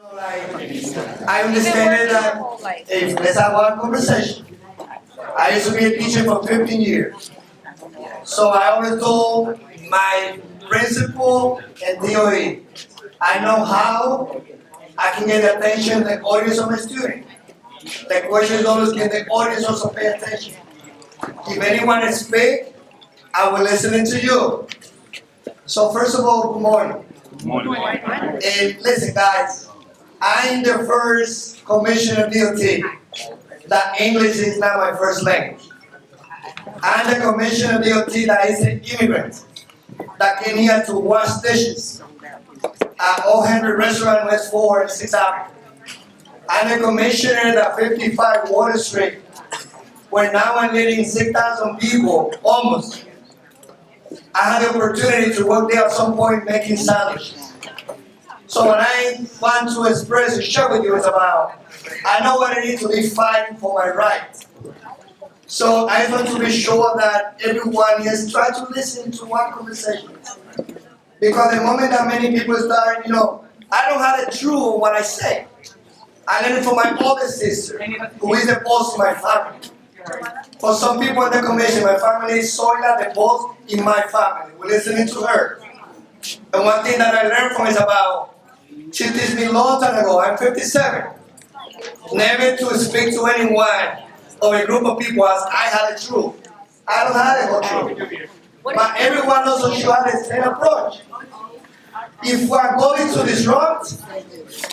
I understand that if let's have one conversation. I used to be a teacher for 15 years. So I always told my principal and DOE, I know how I can get the attention of the audience of my student. The question is always, can the audience also pay attention? If anyone is speak, I will listen to you. So first of all, good morning. And listen guys, I'm the first commissioner of DOT that English is not my first language. I'm the commissioner of DOT that is an immigrant that came here to wash dishes at O. Henry Restaurant, West 4 and 6th Avenue. I'm the commissioner at 55 Water Street, where now I'm leading 6,000 people, almost. I had the opportunity to work there at some point making sandwiches. So when I want to express and share with you is about, I know what I need to be fighting for my rights. So I want to be sure that everyone has tried to listen to one conversation. Because the moment that many people start, I don't have the truth on what I say. I learned it from my older sister, who is the boss of my family. For some people in the commission, my family is Soyla, the boss in my family. We're listening to her. And one thing that I learned from is about, she teach me a long time ago, I'm 57. Never to speak to anyone or a group of people as I had the truth. I don't have the whole truth. But everyone also should have the same approach. If we are going to disrupt,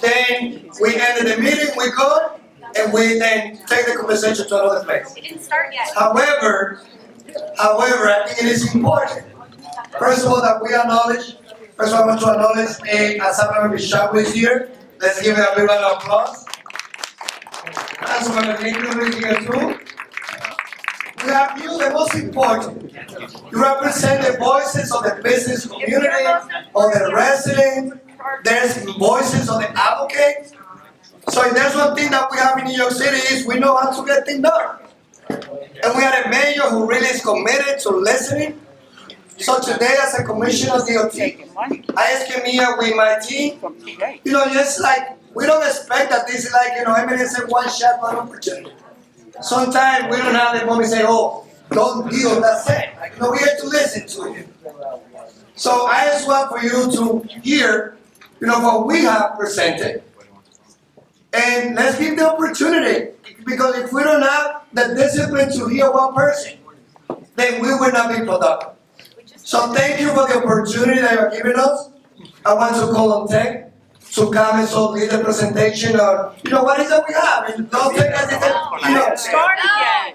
then we end the meeting, we go, and we then take the conversation to another place. It didn't start yet. However, I think it is important. First of all, that we acknowledge, first of all, I want to acknowledge Councilmember Bishop is here. Let's give a big round of applause. Councilmember Lincoln is here too. We have you, the most important. You represent the voices of the business community, of the residents. There's voices of the advocates. So if there's one thing that we have in New York City is we know how to get things done. And we have a mayor who really is committed to listening. So today as a commissioner of DOT, I came here with my team. Just like, we don't expect that this is like, Eminem said, one shot, one opportunity. Sometimes we don't have the moment to say, oh, don't deal, that's it. We're here to listen to you. So I just want for you to hear, what we have presented. And let's give the opportunity, because if we don't have the discipline to hear one person, then we will not be productive. So thank you for the opportunity that you're giving us. I want to call on Tech to come and so lead the presentation of, what is it we have? And don't take us Start again.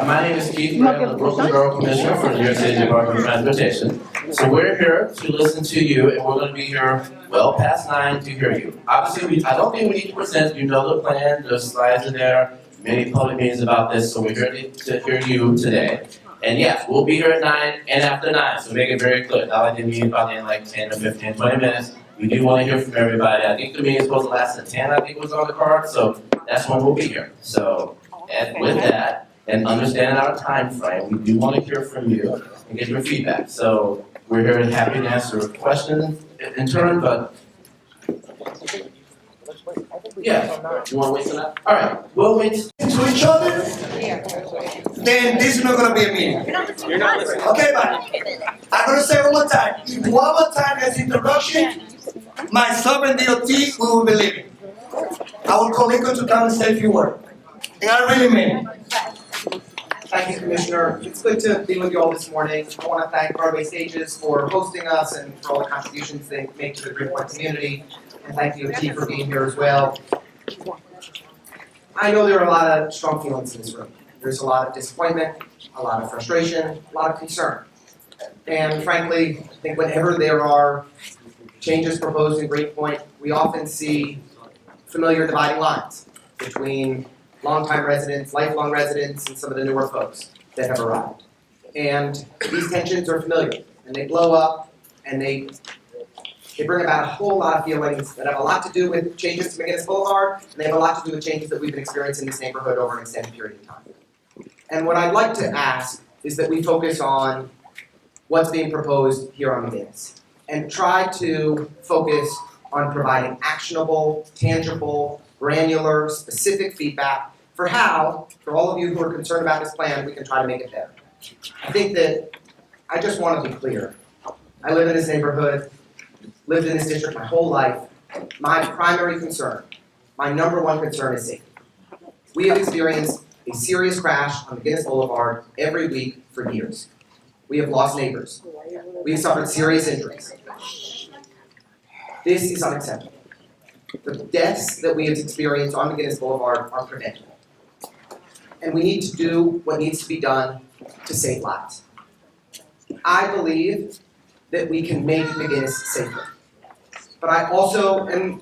My name is Keith Gray, I'm the Brooklyn Borough Commissioner for the New York City Department of Transportation. So we're here to listen to you, and we're going to be here well past 9 to hear you. Obviously, I don't think we need to present, the plan, the slides are there, many public meetings about this, so we're here to hear you today. And yes, we'll be here at 9 and after 9, so make it very clear. Not like the meeting about in like 10 or 15, 20 minutes. We do want to hear from everybody. I think the meeting is supposed to last at 10, I think was on the card, so that's when we'll be here. So, and with that, and understanding our time frame, we do want to hear from you and get your feedback. So we're here and happy to answer questions in turn, but yeah, you want to wait till that? All right, we'll wait to each other, then this is not going to be a meeting. You're not listening. Okay, bye. I'm going to say one more time. If one more time there's interruption, myself and DOT, we will be leaving. I will call Lincoln to come and say a few words. And I really mean it. Thank you, Commissioner. It's good to be with you all this morning. I want to thank Broadway Stages for hosting us and for all the contributions they make to the Greenpoint community. And thank DOT for being here as well. I know there are a lot of strong feelings in this room. There's a lot of disappointment, a lot of frustration, a lot of concern. And frankly, I think whenever there are changes proposed in Greenpoint, we often see familiar dividing lines between longtime residents, lifelong residents, and some of the newer folks that have arrived. And these tensions are familiar, and they blow up, and they bring about a whole lot of feelings that have a lot to do with changes to McGinnis Boulevard, and they have a lot to do with changes that we've been experiencing in this neighborhood over an extended period of time. And what I'd like to ask is that we focus on what's being proposed here on McGinnis. and try to focus on providing actionable, tangible, granular, specific feedback for how, for all of you who are concerned about this plan, we can try to make it better. I think that I just want to be clear. I live in this neighborhood, lived in this district my whole life. My primary concern, my number one concern is safety. We have experienced a serious crash on McGinnis Boulevard every week for years. We have lost neighbors. We have suffered serious injuries. This is unacceptable. The deaths that we have experienced on McGinnis Boulevard are preventable. And we need to do what needs to be done to save lives. I believe that we can make McGinnis safer. But I also am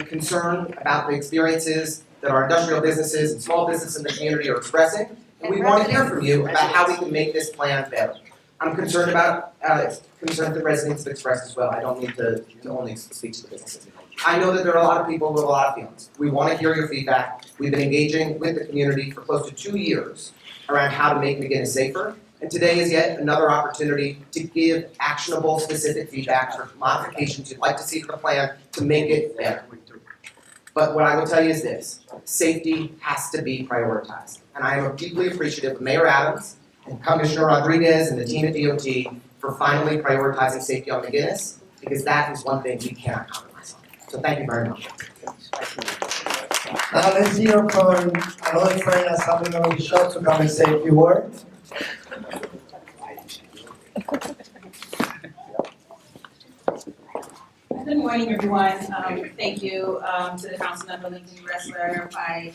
concerned about the experiences that our industrial businesses and small businesses in the community are expressing, and we want to hear from you about how we can make this plan better. I'm concerned about the residents have expressed as well. I don't need to only speak to the businesses. I know that there are a lot of people with a lot of feelings. We want to hear your feedback. We've been engaging with the community for close to 2 years around how to make McGinnis safer. And today is yet another opportunity to give actionable, specific feedback for modifications you'd like to see to the plan to make it better. But what I will tell you is this: safety has to be prioritized. And I am deeply appreciative of Mayor Adams and Commissioner Rodriguez and the team at DOT for finally prioritizing safety on McGinnis, because that is one thing we cannot compromise on. So thank you very much. Now let's hear from another friend that's having another shot to come and say a few words. Good morning, everyone. Thank you to the Councilmember Lincoln Ressler, my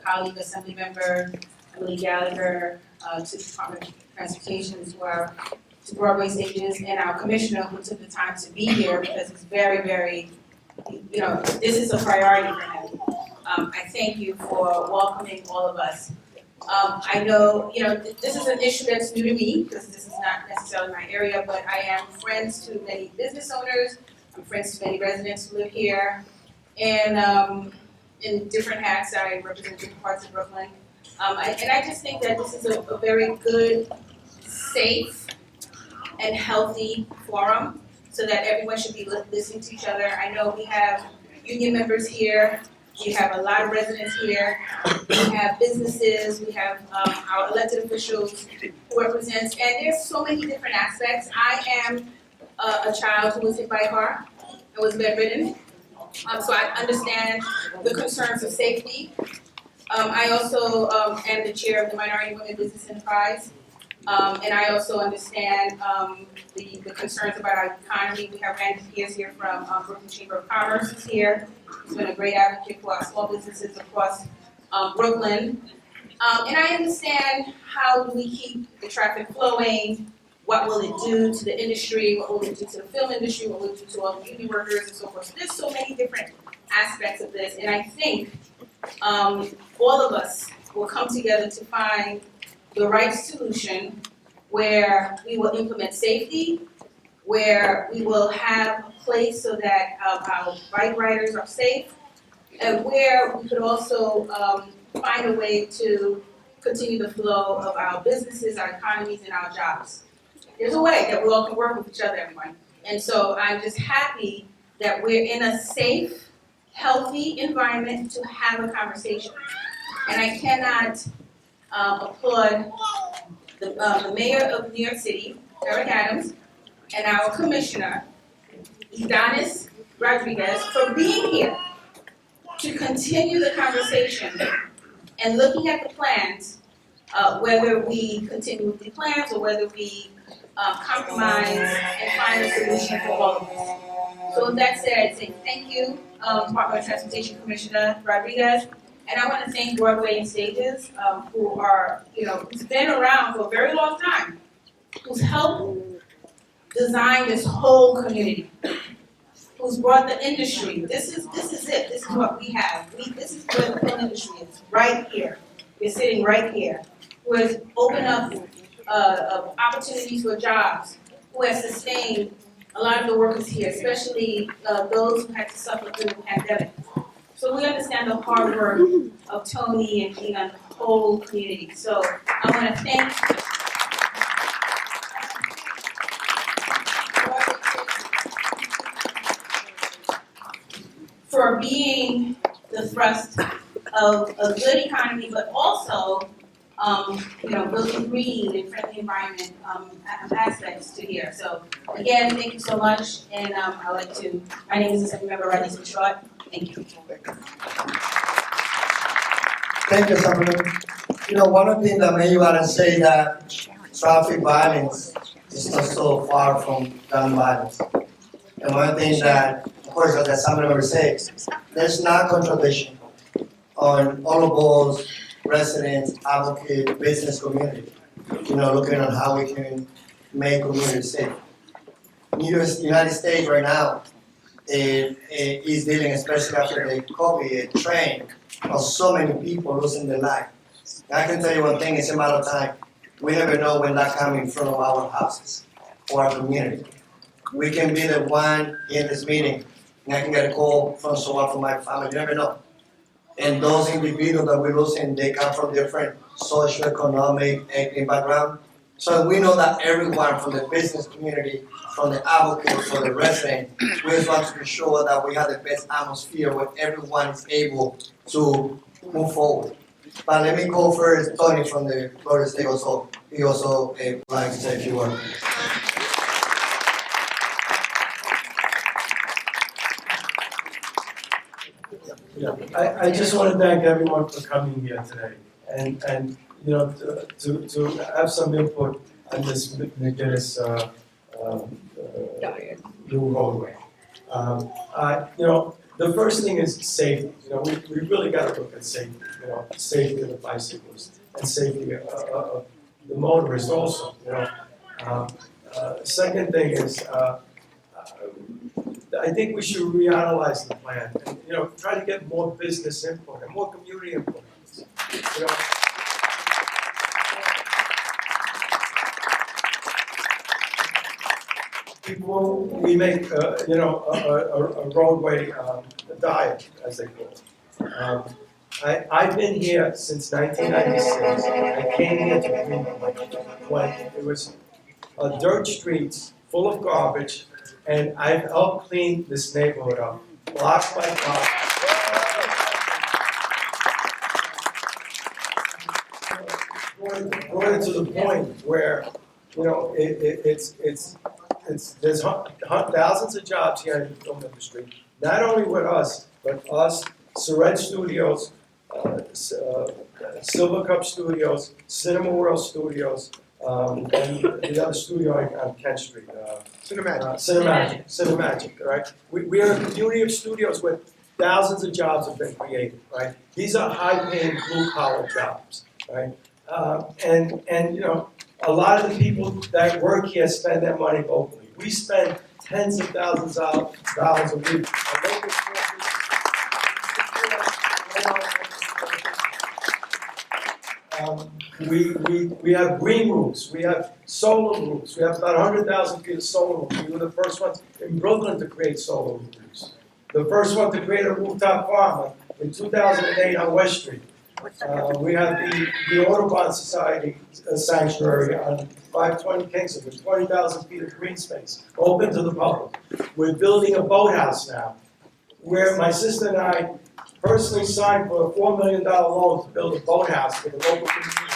colleague, Assembly Member Emily Gallagher, to the Department of Transportation, to Broadway Stages, and our Commissioner who took the time to be here because it's very, very, this is a priority for him. I thank you for welcoming all of us. I know, this is an issue that's new to me because this is not necessarily my area, but I am friends to many business owners. I'm friends to many residents who live here, and in different hats, I represent different parts of Brooklyn. And I just think that this is a very good, safe, and healthy forum so that everyone should be listening to each other. I know we have union members here, we have a lot of residents here, we have businesses, we have our elected officials who represent, and there's so many different aspects. I am a child who was hit by a car and was bedridden, so I understand the concerns of safety. I also am the chair of the Minority Women Business Enterprise, and I also understand the concerns about our economy. We have Randy Pierce here from Brooklyn Chamber of Commerce who's here. He's been a great advocate for our small businesses across Brooklyn. And I understand how do we keep the traffic flowing. What will it do to the industry? What will it do to the film industry? What will it do to all the beauty workers and so forth? So there's so many different aspects of this, and I think all of us will come together to find the right solution where we will implement safety, where we will have a place so that our bike riders are safe, and where we could also find a way to continue the flow of our businesses, our economies, and our jobs. There's a way that we all can work with each other, everyone. And so I'm just happy that we're in a safe, healthy environment to have a conversation. And I cannot applaud the mayor of New York City, Eric Adams, and our commissioner, Edonis Rodriguez, for being here to continue the conversation and looking at the plans, whether we continue with the plans or whether we compromise and find a solution for all of us. So with that said, I'd say thank you, Department of Transportation Commissioner Rodriguez, and I want to thank Broadway and Stages, who are, who's been around for a very long time, who's helped design this whole community, who's brought the industry. This is it. This is what we have. This is where the film industry is, right here. We're sitting right here. Who has opened up opportunities for jobs, who has sustained a lot of the workers here, especially those who had to suffer through the pandemic. So we understand the hard work of Tony and Gina and the whole community. So I want to thank for being the thrust of a good economy, but also, building green and friendly environment, aspects to here. So again, thank you so much, and, my name is Assemblymember Radisson Short, thank you. Thank you, Assemblyman. One of the things that made you gotta say that traffic violence is not so far from gun violence. And one thing that, of course, as the Assemblyman says, there's not contradiction on all of those residents, advocate, business community, looking at how we can make communities safe. United States right now is dealing, especially after the COVID, trend of so many people losing their life. I can tell you one thing, it's a matter of time. We never know when that comes in front of our houses or our community. We can be the one in this meeting, and I can get a call from someone from my family, you never know. And those individuals that we're losing, they come from different socioeconomic, ethnic background. So we know that everyone from the business community, from the advocates, from the resident, we just want to be sure that we have the best atmosphere where everyone is able to move forward. But let me call first Tony from the Florida State also. He also would like to say a few words. Yeah, I just want to thank everyone for coming here today and to have some input on this McGinnis new roadway. The first thing is safety. We really got to look at safety. Safety of the bicyclists and safety of the motorists also. Second thing is. I think we should reanalyze the plan and, try to get more business input and more community input. Before we make, a roadway diet, as they call it. I've been here since 1996. I came here to Greenpoint when it was dirt streets full of garbage. And I've helped clean this neighborhood up, block by block. Brought it to the point where, there's thousands of jobs here in the film industry. Not only with us, but us, Surred Studios, Silver Cup Studios, Cinema World Studios, and the other studio on Kent Street. Cinemagic, right? We are a community of studios where thousands of jobs have been created, right? These are high-paying, blue-collar jobs, right? And a lot of the people that work here spend their money locally. We spend tens of thousands of dollars a week on local we have green roofs, we have solar roofs, we have about 100,000 feet of solar roofs. We were the first ones in Brooklyn to create solar roofs. The first one to create a rooftop farm in 2008 on West Street. We have the Audubon Society sanctuary on 520 Kingston with 20,000 feet of green space, open to the public. We're building a boathouse now, where my sister and I personally signed for a $4 million loan to build a boathouse for the local community.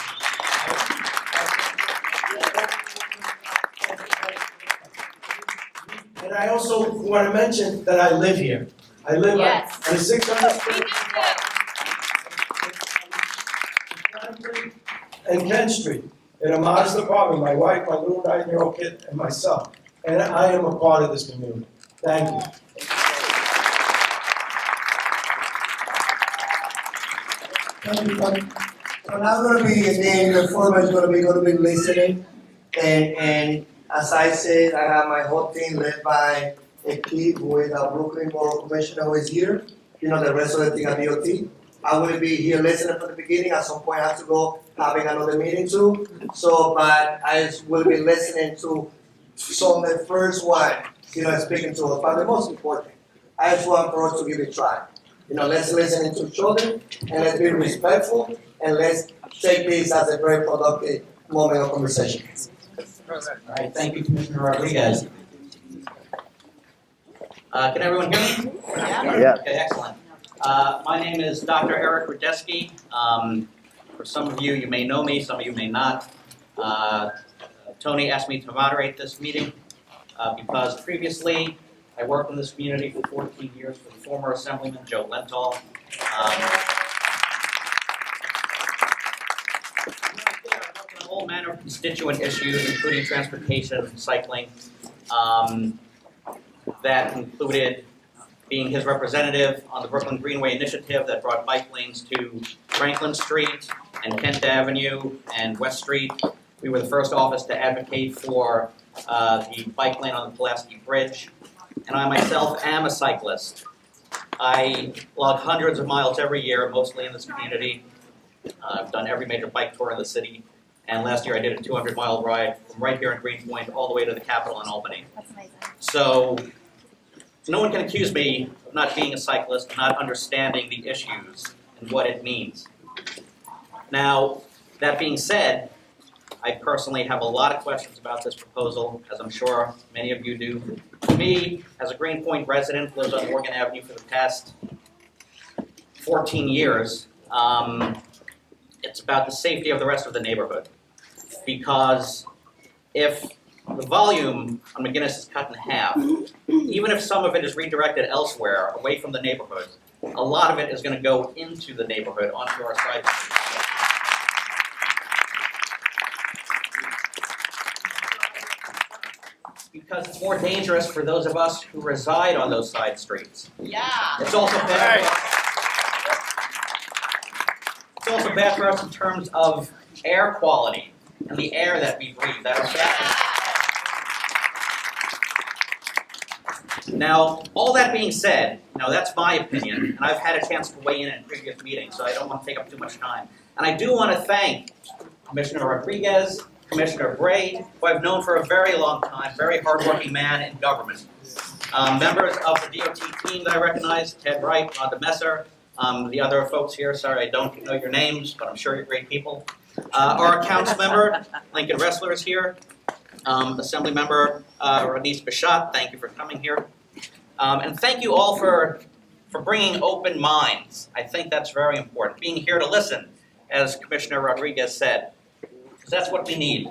And I also want to mention that I live here. I live on a 600 square feet and Kent Street in a modest apartment. My wife, my little 9-year-old kid, and myself. And I am a part of this community. Thank you. So now going to be, the foreman is going to be listening, and as I said, I have my whole team led by a kid who is a Brooklyn Borough Commissioner who is here, the rest of the thing at DOT. I will be here listening from the beginning, at some point I have to go having another meeting too, but I will be listening to, so the first one, speaking to us, but the most important, I just want for us to give it a try. Let's listen to each other, and let's be respectful, and let's take this as a very productive moment of conversation. All right, thank you, Commissioner Rodriguez. Can everyone hear me? Yeah. Okay, excellent. My name is Dr. Eric Rudeski. For some of you, you may know me, some of you may not. Tony asked me to moderate this meeting because previously I worked in this community for 14 years for the former Assemblyman Joe Lenthal. A whole manner of constituent issues, including transportation and cycling, that included being his representative on the Brooklyn Greenway Initiative that brought bike lanes to Franklin Street and Kent Avenue and West Street. We were the first office to advocate for the bike lane on the Pulaski Bridge. And I myself am a cyclist. I log hundreds of miles every year, mostly in this community. I've done every major bike tour in the city. And last year I did a 200-mile ride from right here in Greenpoint all the way to the Capitol in Albany. That's amazing. So no one can accuse me of not being a cyclist, not understanding the issues and what it means. Now, that being said, I personally have a lot of questions about this proposal, as I'm sure many of you do. For me, as a Greenpoint resident who lives on Morgan Avenue for the past 14 years, it's about the safety of the rest of the neighborhood. Because if the volume on McGinnis is cut in half, even if some of it is redirected elsewhere, away from the neighborhood, a lot of it is going to go into the neighborhood, onto our side streets. Because it's more dangerous for those of us who reside on those side streets. Yeah. It's also bad for us. It's also bad for us in terms of air quality and the air that we breathe. That are bad. Now, all that being said, that's my opinion, and I've had a chance to weigh in previous meetings, so I don't want to take up too much time. And I do want to thank Commissioner Rodriguez, Commissioner Bray, who I've known for a very long time, very hardworking man in government. Members of the DOT team that I recognize, Ted Wright, Rhonda Messer, the other folks here, sorry I don't know your names, but I'm sure you're great people. Our accounts member, Lincoln Ressler, is here. Assembly member Rodneyce Bichat, thank you for coming here. And thank you all for bringing open minds. I think that's very important. Being here to listen, as Commissioner Rodriguez said, because that's what we need.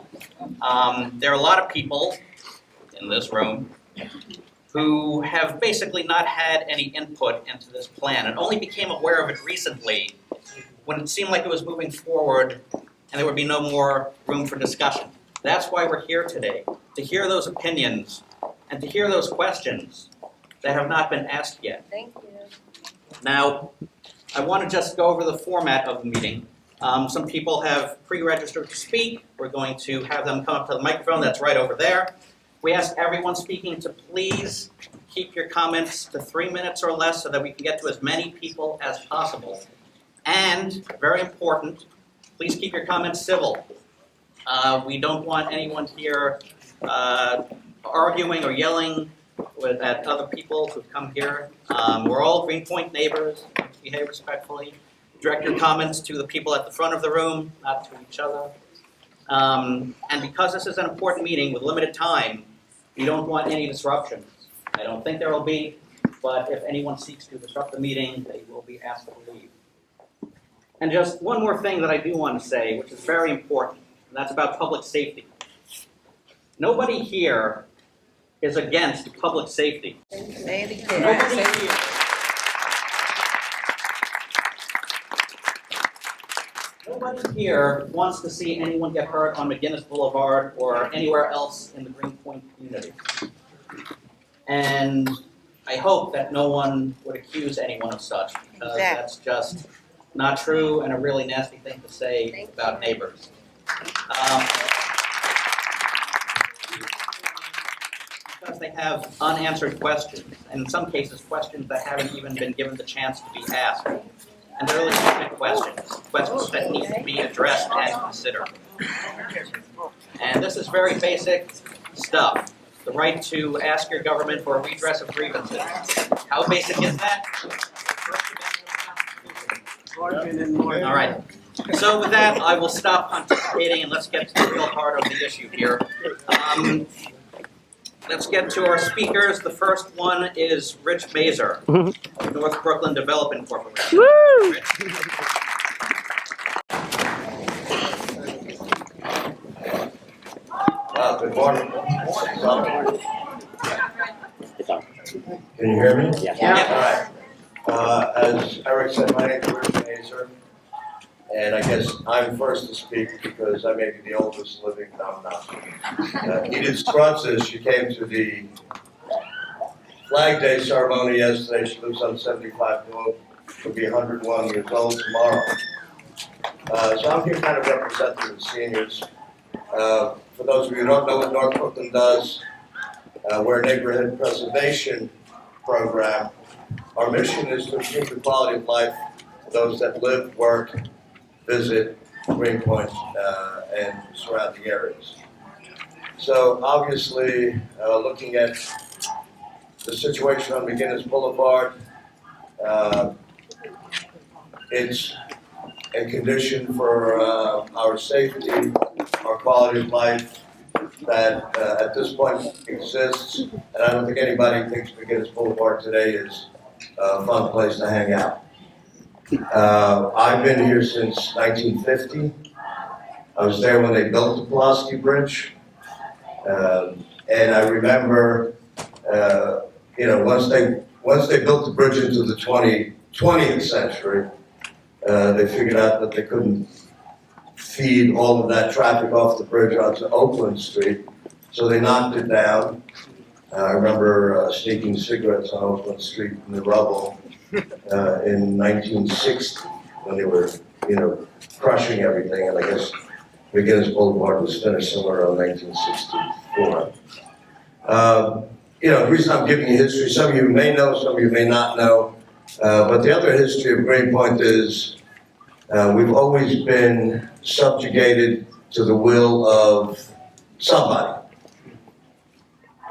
There are a lot of people in this room who have basically not had any input into this plan and only became aware of it recently when it seemed like it was moving forward and there would be no more room for discussion. That's why we're here today, to hear those opinions and to hear those questions that have not been asked yet. Thank you. Now, I want to just go over the format of the meeting. Some people have pre-registered to speak. We're going to have them come up to the microphone that's right over there. We ask everyone speaking to please keep your comments to 3 minutes or less so that we can get to as many people as possible. And, very important, please keep your comments civil. We don't want anyone here arguing or yelling at other people who've come here. We're all Greenpoint neighbors. Behave respectfully. Direct your comments to the people at the front of the room, not to each other. And because this is an important meeting with limited time, we don't want any disruptions. I don't think there will be, but if anyone seeks to disrupt the meeting, they will be asked to leave. And just one more thing that I do want to say, which is very important, and that's about public safety. Nobody here is against public safety. Nobody here wants to see anyone get hurt on McGinnis Boulevard or anywhere else in the Greenpoint community. And I hope that no one would accuse anyone of such, because that's just not true and a really nasty thing to say about neighbors. Because they have unanswered questions, and in some cases questions that haven't even been given the chance to be asked. And they're legitimate questions that need to be addressed and considered. And this is very basic stuff. The right to ask your government for a redress of grievances. How basic is that? All right. So with that, I will stop pontificating and let's get to the real heart of the issue here. let's get to our speakers. The first one is Rich Mazer, North Brooklyn Development Corporation. Rich. Good morning. Can you hear me? Yeah. All right. As Eric said, my name is Rich Mazer, and I guess I'm first to speak because I may be the oldest living. No, I'm not. Edith Scrunsis, she came to the Flag Day ceremony yesterday. She lives on 75 Road. She'll be 101 years old tomorrow. So I'm here kind of representing the seniors. For those of you who don't know what North Brooklyn does, we're a neighborhood preservation program. Our mission is to improve the quality of life for those that live, work, visit Greenpoint, and surrounding areas. So obviously, looking at the situation on McGinnis Boulevard, it's a condition for our safety, our quality of life that at this point exists, and I don't think anybody thinks McGinnis Boulevard today is a fun place to hang out. I've been here since 1950. I was there when they built the Pulaski Bridge, and I remember, once they built the bridge into the 20th century, they figured out that they couldn't feed all of that traffic off the bridge onto Oakland Street, so they knocked it down. I remember sneaking cigarettes on Oakland Street in the rubble in 1960 when they were, crushing everything, and I guess McGinnis Boulevard was finished somewhere around 1964. The reason I'm giving you history, some of you may know, some of you may not know, but the other history of Greenpoint is we've always been subjugated to the will of somebody.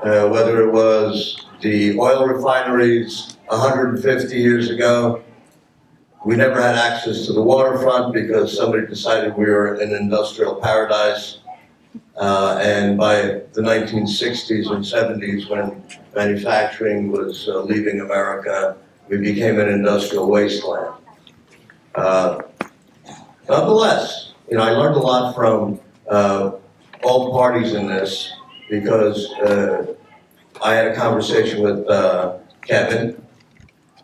Whether it was the oil refineries 150 years ago, we never had access to the waterfront because somebody decided we were an industrial paradise. And by the 1960s and 70s, when manufacturing was leaving America, we became an industrial wasteland. Nonetheless, I learned a lot from all parties in this because I had a conversation with Kevin,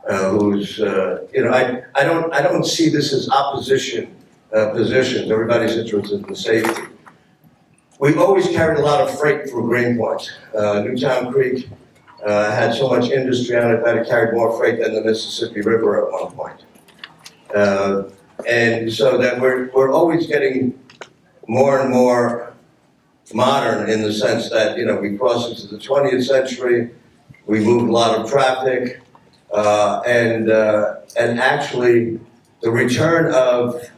who's, I don't see this as opposition positions. Everybody's interested in safety. We've always carried a lot of freight through Greenpoint. Newtown Creek had so much industry on it that it carried more freight than the Mississippi River at one point. And so that we're always getting more and more modern in the sense that, we cross into the 20th century, we move a lot of traffic, and actually the return of,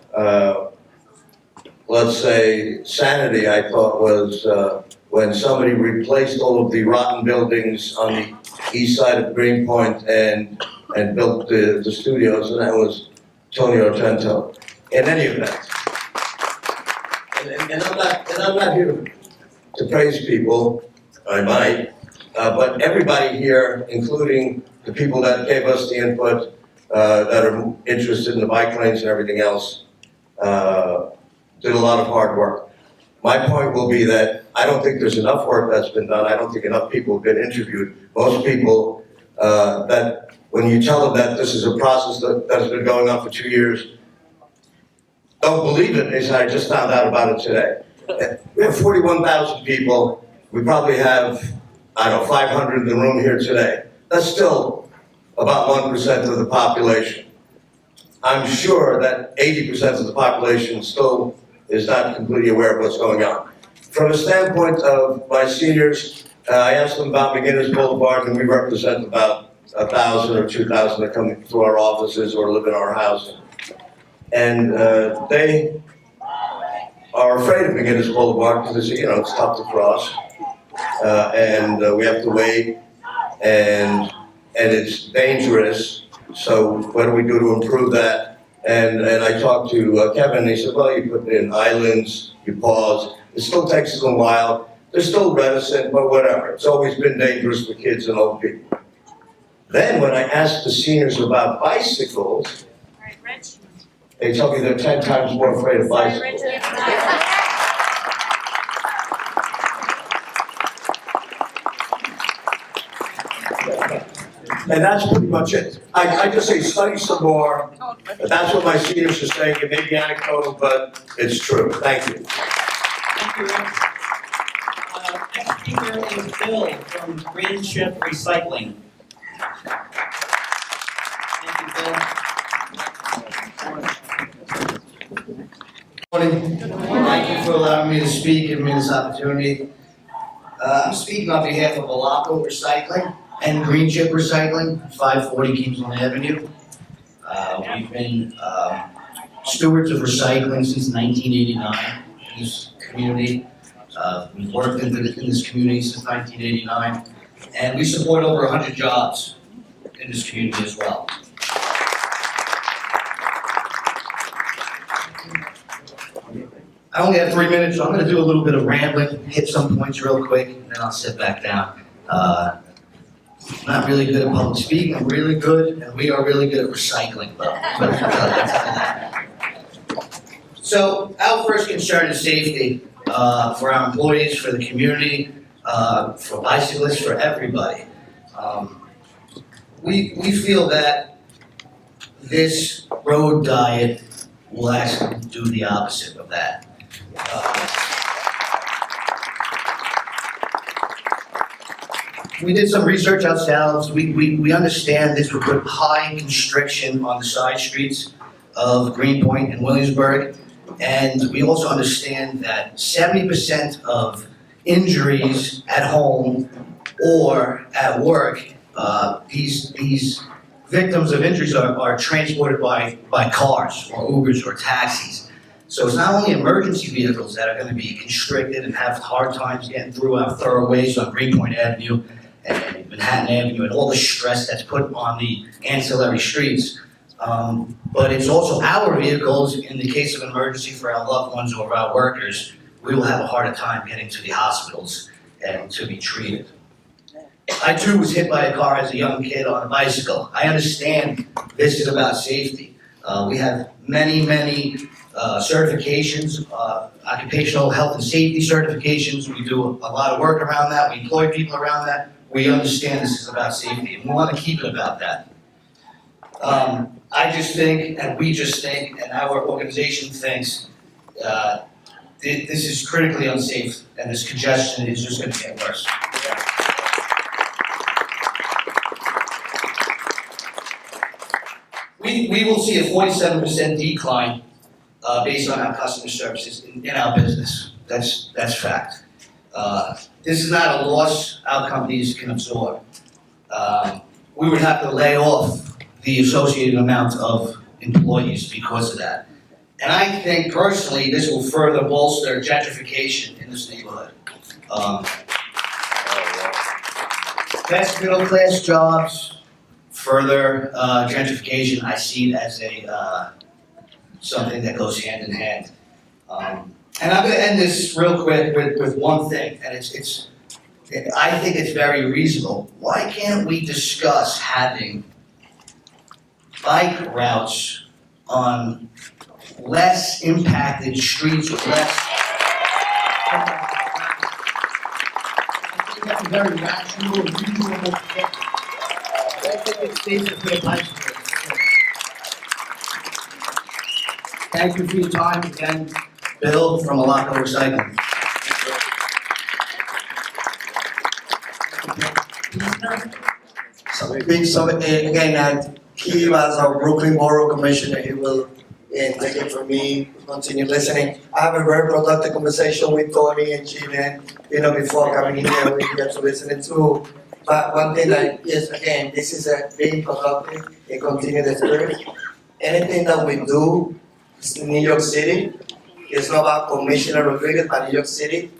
let's say, sanity, I thought, was when somebody replaced all of the rotten buildings on the east side of Greenpoint and built the studios, and that was Tony Argento. In any event, and I'm not here to praise people, I might, but everybody here, including the people that gave us the input, that are interested in the bike lanes and everything else, did a lot of hard work. My point will be that I don't think there's enough work that's been done. I don't think enough people have been interviewed. Most people, that when you tell them that this is a process that has been going on for 2 years, don't believe it. They say, I just found out about it today. We have 41,000 people. We probably have, 500 in the room here today. That's still about 1% of the population. I'm sure that 80% of the population still is not completely aware of what's going on. From a standpoint of my seniors, I asked them about McGinnis Boulevard, and we represent about 1,000 or 2,000 that come through our offices or live in our housing. And they are afraid of McGinnis Boulevard because they say, it's tough to cross, and we have to wait, and it's dangerous. So what do we do to improve that? And I talked to Kevin, and he said, well, you put in islands, you pause. It still takes a little while they're still reticent, but whatever. It's always been dangerous for kids and old people. Then when I asked the seniors about bicycles, All right, Rich. they told me they're 10 times more afraid of Sorry, bicycles. Rich. And that's pretty much it. I just say study some more. That's what my seniors are saying. It may be anecdotal, but it's true. Thank you. Thank you, Rich. Next speaker is Bill from Green Chip Recycling. Thank you, Bill. Morning. Thank you for allowing me to speak and me this opportunity. I'm speaking on behalf of Alaco Recycling and Green Chip Recycling, 540 Kingsland Avenue. We've been stewards of recycling since 1989 in this community. We've worked in this community since 1989, and we support over 100 jobs in this community as well. I only have 3 minutes, so I'm gonna do a little bit of rambling, hit some points real quick, and then I'll sit back down. Not really good at public speaking, I'm really good, and we are really good at recycling, though. So, our first concern is safety, for our employees, for the community, for bicyclists, for everybody. We feel that this road diet will actually do the opposite of that. We did some research ourselves. We understand this would put high constriction on the side streets of Greenpoint and Williamsburg. And we also understand that 70% of injuries at home or at work, these victims of injuries are transported by cars or Ubers or taxis. So it's not only emergency vehicles that are going to be constricted and have hard times getting through our thoroughways on Greenpoint Avenue and Manhattan Avenue and all the stress that's put on the ancillary streets. But it's also our vehicles, in the case of an emergency for our loved ones or our workers, we will have a harder time getting to the hospitals and to be treated. I too was hit by a car as a young kid on a bicycle. I understand this is about safety. We have many certifications, occupational health and safety certifications. We do a lot of work around that. We employ people around that. We understand this is about safety, and we want to keep it about that. I just think, and we just think, and our organization thinks, this is critically unsafe, and this congestion is just going to get worse. We will see a 47% decline based on our customer services in our business. That's fact. This is not a loss our companies can absorb. We would have to lay off the associated amount of employees because of that. And I think personally, this will further bolster gentrification in this neighborhood. Best middle class jobs, further gentrification, I see it as something that goes hand in hand. And I'm gonna end this real quick with one thing, and I think it's very reasonable. Why can't we discuss having bike routes on less impacted streets with less? I think that's a very rational and reasonable thing. I think it's safe to put a bicycle. Thank you for your time again. Bill from Alaco Recycling. Again, he was our Brooklyn Borough Commissioner. He will take it from me, continue listening. I have a very productive conversation with Tony and Gina, before coming here, we get to listen to. But one thing is, again, this is a being productive and continue the spirit. Anything that we do is in New York City. It's not about Commissioner Rodriguez, but New York City.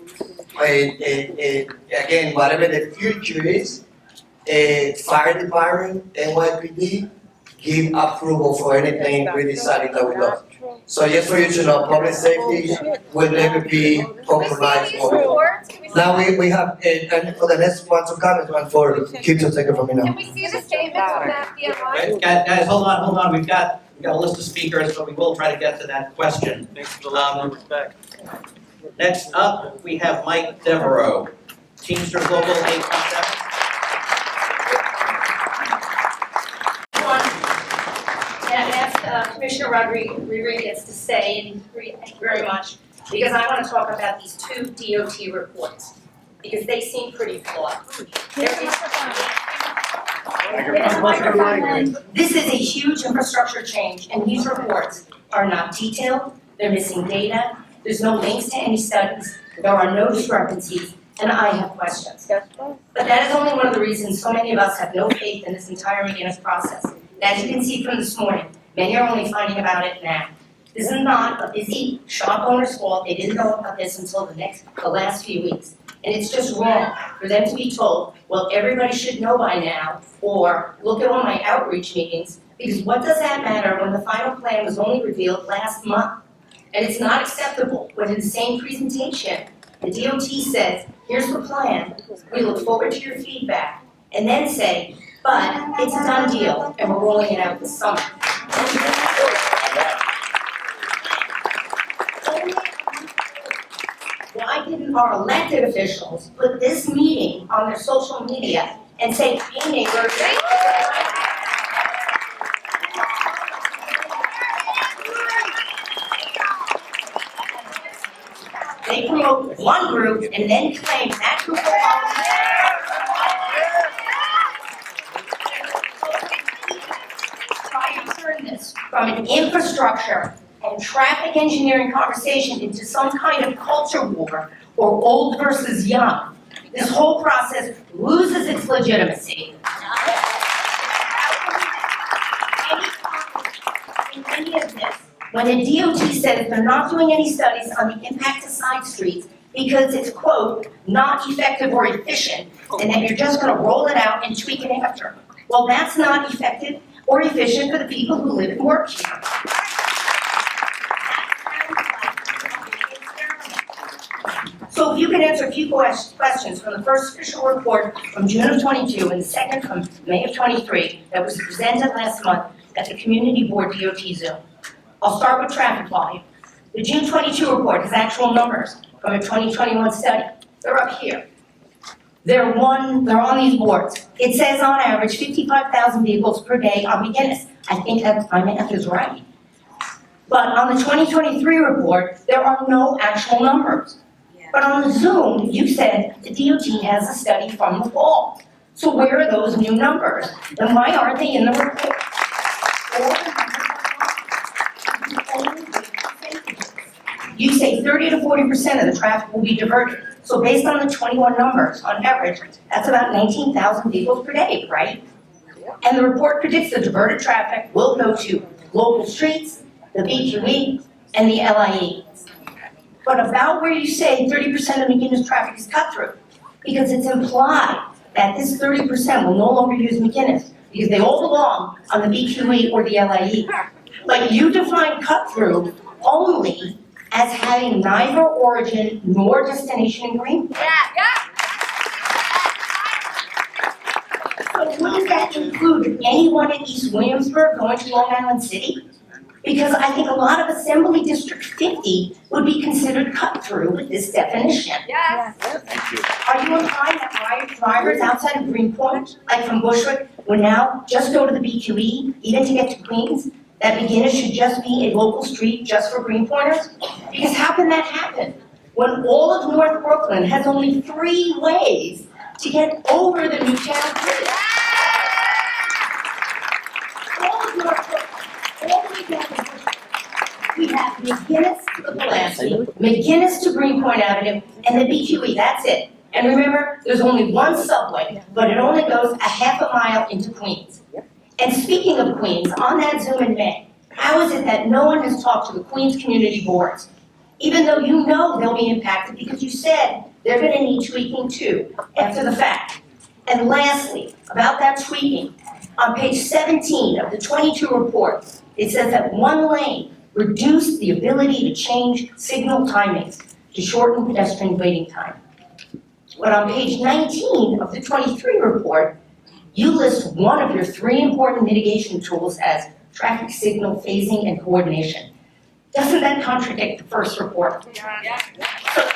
Again, whatever the future is, fire department, NYPD, give approval for anything we decided that we do. So just for you to know, public safety will never be compromised. Now we have, and for the next one to comment, one for, keep your second from me now. Can we see the statement from that BMI? Guys, hold on, we've got a list of speakers, but we will try to get to that question. Next up, we have Mike Devereaux, Teamsters Local 817. And I asked Commissioner Rodriguez to stay, and thank you very much, because I want to talk about these two DOT reports, because they seem pretty flawed. This is a huge infrastructure change, and these reports are not detailed, they're missing data, there's no links to any studies, there are no discrepancies, and I have questions. But that is only one of the reasons so many of us have no faith in this entire McGinnis process. And as you can see from this morning, many are only finding about it now. This is not a busy shop owner's fault, they didn't know about this until the last few weeks. And it's just wrong for them to be told, well, everybody should know by now, or look at all my outreach meetings, because what does that matter when the final plan was only revealed last month? And it's not acceptable when in the same presentation, the DOT says, here's the plan, we look forward to your feedback, and then say, but it's a done deal, and we're rolling it out this summer. Why didn't our elected officials put this meeting on their social media and say, hey neighbors, they promote one group and then claim that group try to turn this from an infrastructure and traffic engineering conversation into some kind of culture war or old versus young. This whole process loses its legitimacy. In any of this, when the DOT says they're not doing any studies on the impact of side streets because it's, quote, not effective or efficient, and that you're just gonna roll it out and tweak it after. Well, that's not effective or efficient for the people who live and work here. So if you could answer a few questions from the first official report from June of 22 and the second from May of 23 that was presented last month at the Community Board DOT Zoom. I'll start with traffic volume. The June 22 report has actual numbers from a 2021 study. They're up here. They're on these boards. It says on average 55,000 vehicles per day on McGinnis. I think that my math is right. But on the 2023 report, there are no actual numbers. But on the Zoom, you said the DOT has a study from the fall. So where are those new numbers? And why aren't they in the report? You say 30 to 40% of the traffic will be diverted. So based on the 21 numbers, on average, that's about 19,000 vehicles per day, right? And the report predicts the diverted traffic will go to local streets, the BQE, and the LIE. But about where you say 30% of McGinnis traffic is cut through, because it's implied that this 30% will no longer use McGinnis, because they all belong on the BQE or the LIE. But you define cut through only as having neither origin nor destination in Greenpoint. So wouldn't that include anyone in East Williamsburg going to Long Island City? Because I think a lot of Assembly District 50 would be considered cut through with this definition. Yes. Are you implying that drivers outside of Greenpoint, like from Bushwick, would now just go to the BQE, even to get to Queens? That McGinnis should just be a local street just for Greenpointers? Because how can that happen when all of North Brooklyn has only 3 ways to get over the Newtown Bridge? All of North Brooklyn. All the way down to Bushwick. We have McGinnis to Pulaski, McGinnis to Greenpoint Avenue, and the BQE, that's it. And remember, there's only one subway, but it only goes a half a mile into Queens. And speaking of Queens, on that Zoom in May, how is it that no one has talked to the Queens community boards? Even though you know they'll be impacted because you said they're gonna need tweaking too, after the fact. And lastly, about that tweaking, on page 17 of the 22 report, it says that 1 lane reduce the ability to change signal timings to shorten pedestrian waiting time. But on page 19 of the 23 report, you list one of your 3 important mitigation tools as traffic signal phasing and coordination. Doesn't that contradict the first report? So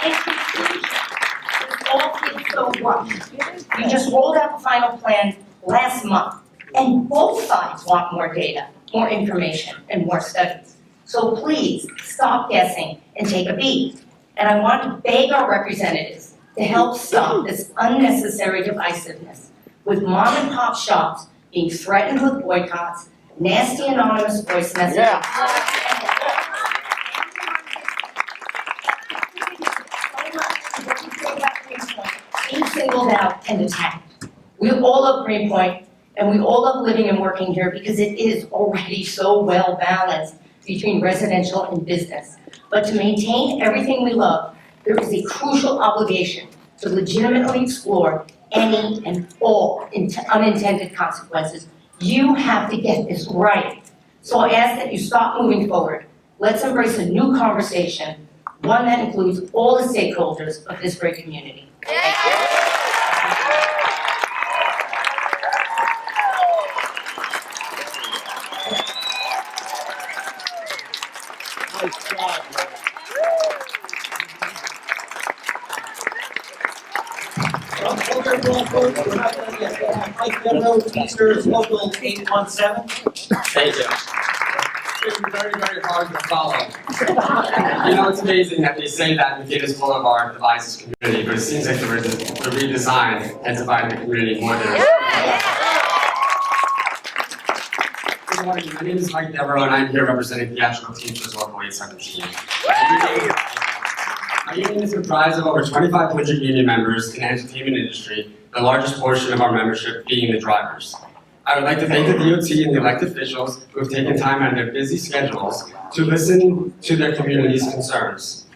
in conclusion, this all feels so rushed. You just rolled out the final plan last month, and both sides want more data, more information, and more studies. So please, stop guessing and take a beat. And I want to beg our representatives to help stop this unnecessary divisiveness, with mom and pop shops being threatened with boycotts, nasty anonymous voice messages. Being singled out and attacked. We all love Greenpoint, and we all love living and working here because it is already so well balanced between residential and business. But to maintain everything we love, there is a crucial obligation to legitimately explore any and all unintended consequences. You have to get this right. So I ask that you stop moving forward. Let's embrace a new conversation, one that includes all the stakeholders of this great community. We're not done yet. Mike Benno, Teamsters Local 817. Thank you. It's been very, very hard to follow. You know, it's amazing that they say that McGinnis Boulevard divides this community, but it seems like the redesign has divided the community more than Good morning, my name is Mike Devereaux, and I'm here representing Theatrical Teamsters Local 817. Our union is comprised of over 2,500 union members in the entertainment industry, the largest portion of our membership being the drivers. I would like to thank the DOT and the elected officials who have taken time out of their busy schedules to listen to their community's concerns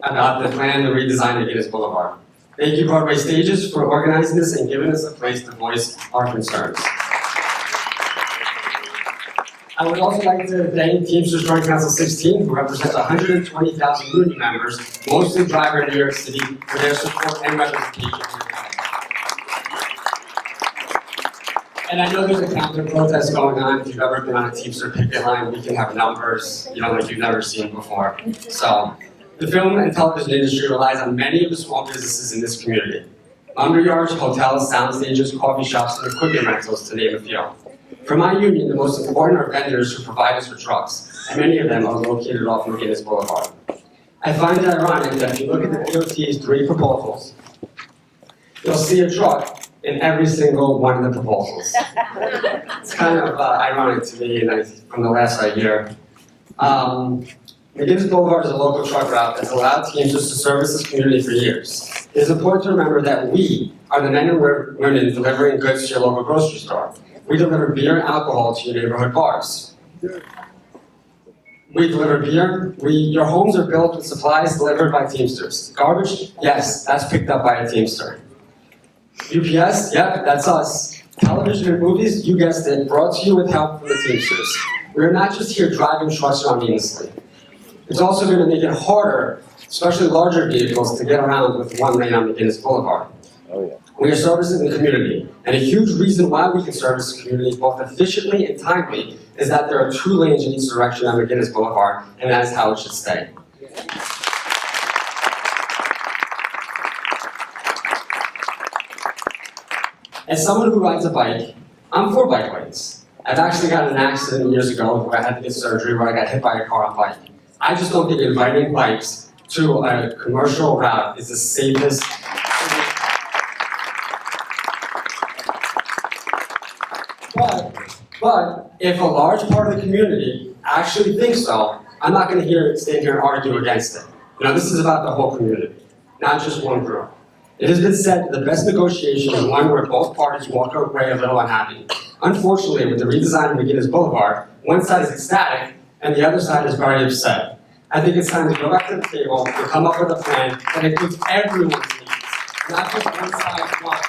about the plan to redesign McGinnis Boulevard. Thank you, Broadway Stages, for organizing this and giving us a place to voice our concerns. I would also like to thank Teamsters Joint Council 16, who represents 120,000 union members, mostly driver in New York City, for their support and representation. And I know there's a counter protest going on. If you've ever been on a Teamster picket line, we can have numbers, like you've never seen before. So, the film and television industry relies on many of the small businesses in this community. Lumberyards, hotels, sound stages, coffee shops, and equipment rentals, to name a few. For my union, the most important are vendors who provide us with trucks, and many of them are located off McGinnis Boulevard. I find it ironic that if you look at the DOT's 3 proposals, you'll see a truck in every single one of the proposals. It's kind of ironic to me, from the last I hear. McGinnis Boulevard is a local truck route that's allowed Teamsters to service this community for years. It is important to remember that we are the men and women delivering goods to your local grocery store. We deliver beer and alcohol to your neighborhood bars. We deliver beer. Your homes are built with supplies delivered by Teamsters. Garbage? Yes, that's picked up by a Teamster. UPS? Yep, that's us. Television and movies? You guessed it, brought to you with help from the Teamsters. We're not just here driving trucks around aimlessly. It's also going to make it harder, especially larger vehicles, to get around with one lane on McGinnis Boulevard. Oh, yeah. We are servicing the community, and a huge reason why we can service the community both efficiently and timely is that there are 2 lanes in each direction on McGinnis Boulevard, and that is how it should stay. As someone who rides a bike, I'm for bike lanes. I've actually got in an accident years ago where I had to get surgery where I got hit by a car on bike. I just don't think inviting bikes to a commercial route is the safest. But if a large part of the community actually thinks so, I'm not going to stand here and argue against it. This is about the whole community, not just one group. It has been said that the best negotiation is one where both parties walk away a little unhappy. Unfortunately, with the redesign of McGinnis Boulevard, one side is ecstatic and the other side is very upset. I think it's time to go back to the table and come up with a plan that includes everyone's needs, not just one side's wants.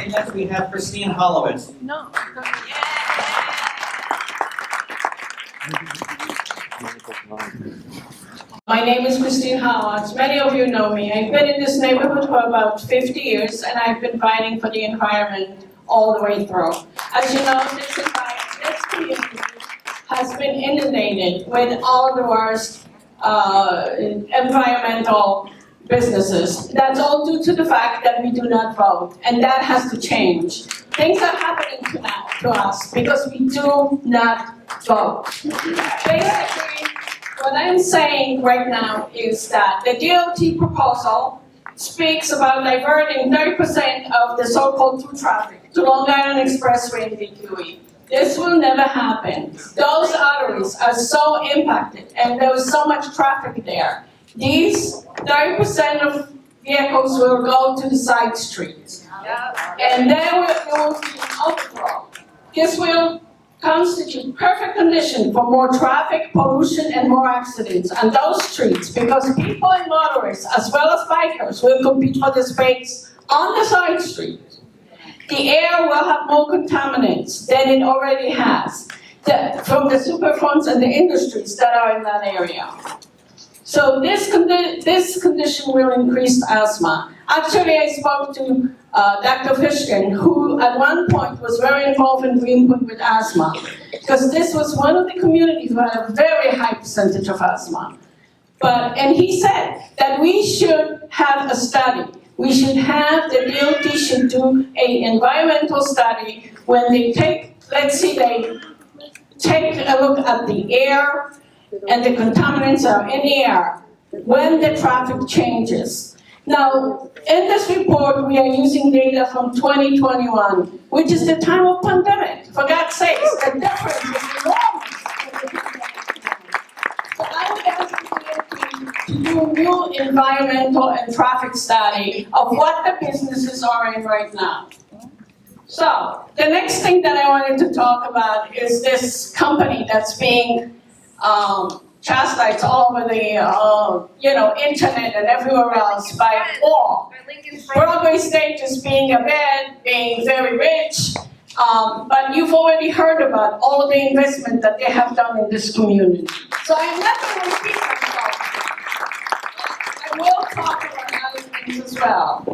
Okay, next we have Christine Hollowitz. No. My name is Christine Howard. Many of you know me. I've been in this neighborhood for about 50 years, and I've been fighting for the environment all the way through. As you know, this community has been inundated with all the worst environmental businesses. That's all due to the fact that we do not vote, and that has to change. Things are happening to us because we do not vote. Basically, what I'm saying right now is that the DOT proposal speaks about diverting 30% of the so-called through traffic to Long Island Expressway and DQE. This will never happen. Those arteries are so impacted and there is so much traffic there. These 30% of vehicles will go to the side streets. And there will be an overflow. This will constitute perfect condition for more traffic, pollution, and more accidents on those streets because people and motorists, as well as bikers, will compete for the space on the side streets. The air will have more contaminants than it already has from the Superfunds and the industries that are in that area. So this condition will increase asthma. Actually, I spoke to Dr. Fishkin, who at one point was very involved in Greenpoint with asthma, because this was one of the communities who had a very high percentage of asthma. And he said that we should have a study. We should have, the DOT should do an environmental study when they take, let's say they take a look at the air and the contaminants are in the air when the traffic changes. Now, in this report, we are using data from 2021, which is the time of pandemic. For God's sakes, the difference is enormous. So I would ask the DOT to do a new environmental and traffic study of what the businesses are in right now. So, the next thing that I wanted to talk about is this company that's being chastised all over the internet and everywhere else by all. Broadway stage is being a bed, being very rich, but you've already heard about all of the investment that they have done in this community. So I'm not going to repeat myself. I will talk about other things as well.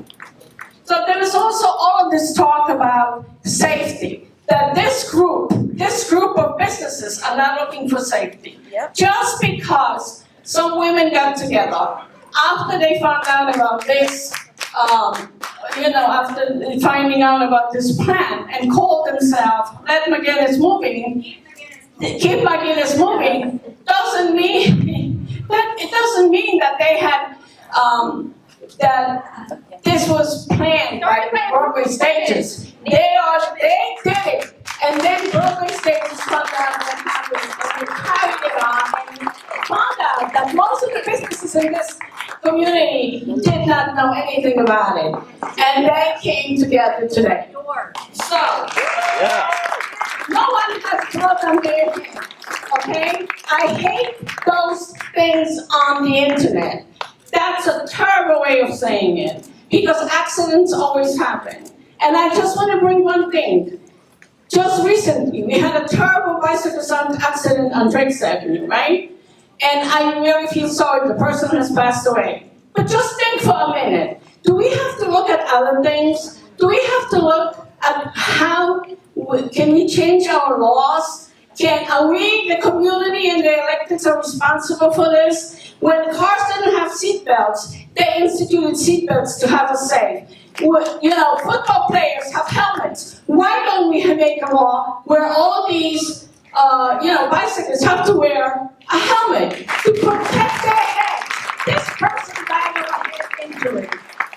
So there is also all of this talk about safety, that this group of businesses are not looking for safety. Yep. Just because some women got together after they found out about this, after finding out about this plan and called themselves Let McGinnis Moving, Keep McGinnis Moving, doesn't mean that they had that this was planned by the Broadway stages. They did it, and then Broadway stages found out what happened, and they carried it on, and found out that most of the businesses in this community did not know anything about it, and they came together today. So, no one has blood on their hands, okay? I hate those things on the internet. That's a terrible way of saying it, because accidents always happen. And I just want to bring one thing. Just recently, we had a terrible bicycle accident on Drake's Avenue, right? And I really feel sorry, the person has passed away. But just think for a minute. Do we have to look at other things? Do we have to look at how can we change our laws? Are we, the community and the electeds, are responsible for this? When cars didn't have seatbelts, they instituted seatbelts to have us safe. Football players have helmets. Why don't we make a law where all these, bicyclists have to wear a helmet to protect their heads? This person died of a head injury.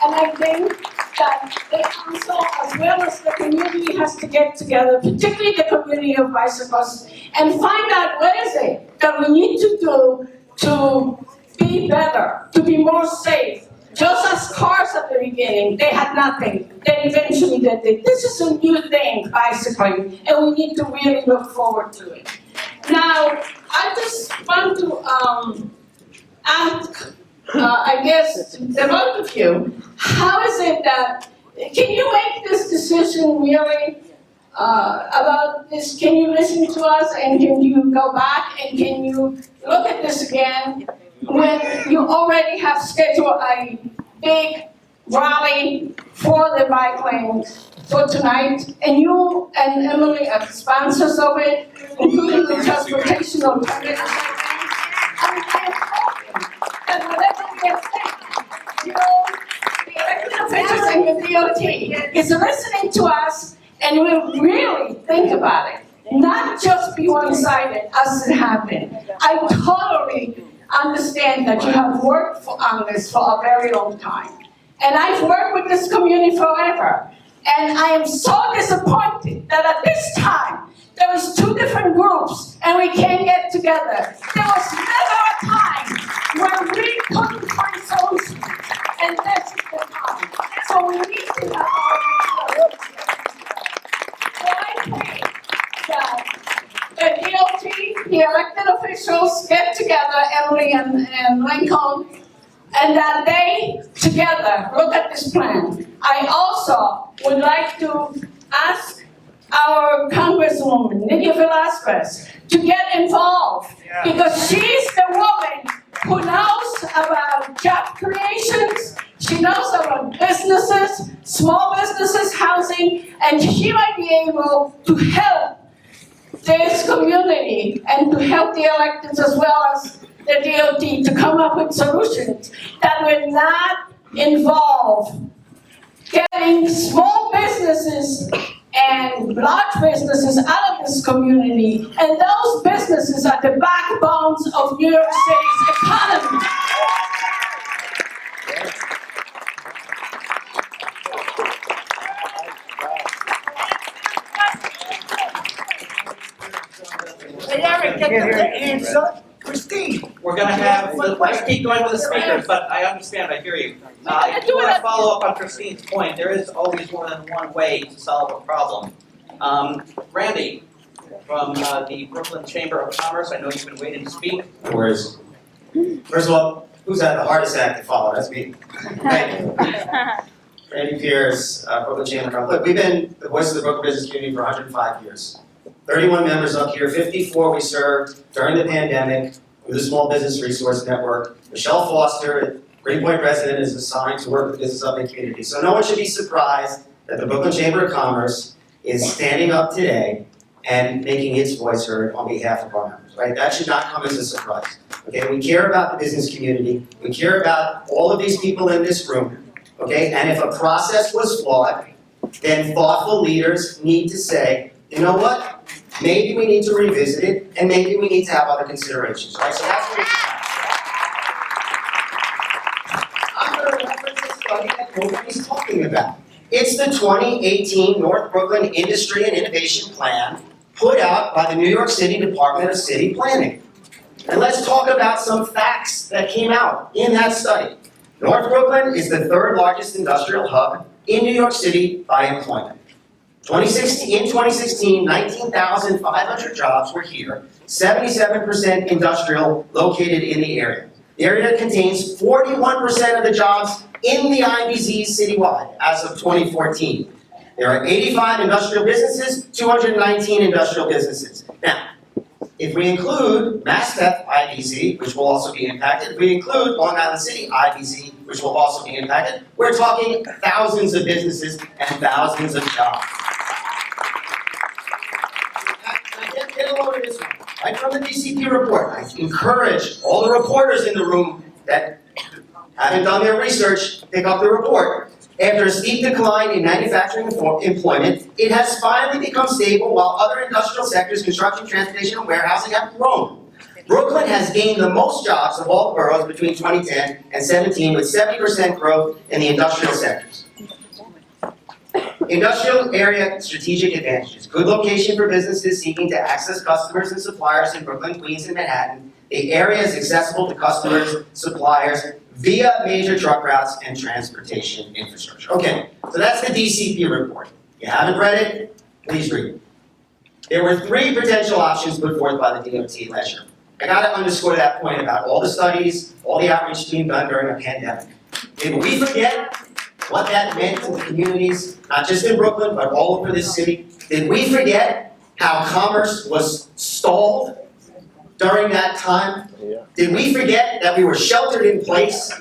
And I think that the council, as well as the community, has to get together, particularly the community of bicyclists, and find out what is it that we need to do to be better, to be more safe. Just as cars at the beginning, they had nothing. Then eventually they did. This is a new thing, bicycling, and we need to really look forward to it. Now, I just want to ask, I guess, the both of you, how is it that can you make this decision really about this? Can you listen to us and can you go back and can you look at this again when you already have scheduled a big rally for the bike lanes for tonight, and you and Emily are sponsors of it, including the transportation alternatives. I am hoping that whatever we are saying, the elected officials and the DOT is listening to us and will really think about it, not just be one-sided as it happened. I totally understand that you have worked on this for a very long time. And I've worked with this community forever. And I am so disappointed that at this time, there was two different groups and we can't get together. There was never a time where we couldn't find solutions. And this is the time. So we need to have our So I pray that the DOT, the elected officials get together, Emily and Lincoln, and that they together look at this plan. I also would like to ask our Congresswoman, Nydia Velázquez, to get involved because she's the woman who knows about job creations, she knows about businesses, small businesses, housing, and she might be able to help this community and to help the electeds as well as the DOT to come up with solutions that will not involve getting small businesses and large businesses out of this community. And those businesses are the backbones of New York City's economy. Hey, Eric, get the answer. Christine. We're gonna have, let's keep going with the speakers, but I understand, I hear you. I do wanna follow up on Christine's point, there is always more than one way to solve a problem. Randy, from the Brooklyn Chamber of Commerce, I know you've been waiting to speak. No worries. First of all, who's had the hardest act to follow? That's me. Thank you. Randy Pierce, Brooklyn Chamber of Commerce. Look, we've been the voice of the Brooklyn business community for 105 years. 31 members up here, 54 we served during the pandemic with the Small Business Resource Network. Michelle Foster, Greenpoint resident, is assigned to work with business up in the community. So no one should be surprised that the Brooklyn Chamber of Commerce is standing up today and making its voice heard on behalf of our members, right? That should not come as a surprise. Okay, we care about the business community. We care about all of these people in this room, okay? And if a process was flawed, then thoughtful leaders need to say, you know what? Maybe we need to revisit it, and maybe we need to have other considerations, right? So that's what it's about. I'm going to reference a study that nobody's talking about. It's the 2018 North Brooklyn Industry and Innovation Plan put out by the New York City Department of City Planning. And let's talk about some facts that came out in that study. North Brooklyn is the third largest industrial hub in New York City by employment. In 2016, 19,500 jobs were here, 77% industrial located in the area. The area contains 41% of the jobs in the IBZs citywide as of 2014. There are 85 industrial businesses, 219 industrial businesses. Now, if we include Maspeth IBZ, which will also be impacted, if we include Long Island City IBZ, which will also be impacted, we're talking thousands of businesses and thousands of jobs. Get a load of this one, right from the DCP report. I encourage all the reporters in the room that haven't done their research, pick up the report. After a steep decline in manufacturing employment, it has finally become stable while other industrial sectors, construction, transportation, and warehousing have grown. Brooklyn has gained the most jobs of all the boroughs between 2010 and 17 with 70% growth in the industrial sectors. Industrial area strategic advantages. Good location for businesses seeking to access customers and suppliers in Brooklyn, Queens, and Manhattan. The area is accessible to customers, suppliers, via major truck routes and transportation infrastructure. Okay, so that's the DCP report. If you haven't read it, please read it. There were 3 potential options put forth by the DOT last year. I gotta underscore that point about all the studies, all the outreach being done during a pandemic. Okay, but we forget what that meant to the communities, not just in Brooklyn, but all over this city? Did we forget how commerce was stalled during that time? Did we forget that we were sheltered in place,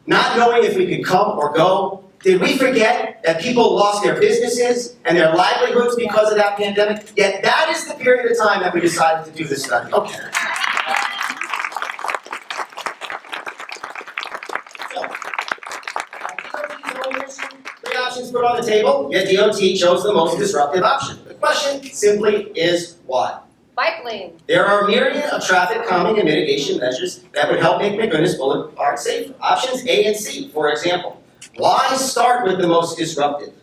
not knowing if we could come or go? Did we forget that people lost their businesses and their livelihoods because of that pandemic? Yet that is the period of time that we decided to do this study. Okay. Three options put on the table, yet DOT chose the most disruptive option. The question simply is why? Bike lane. There are a myriad of traffic calming and mitigation measures that would help make McGinnis Boulevard safer. Options A and C, for example. Why start with the most disruptive?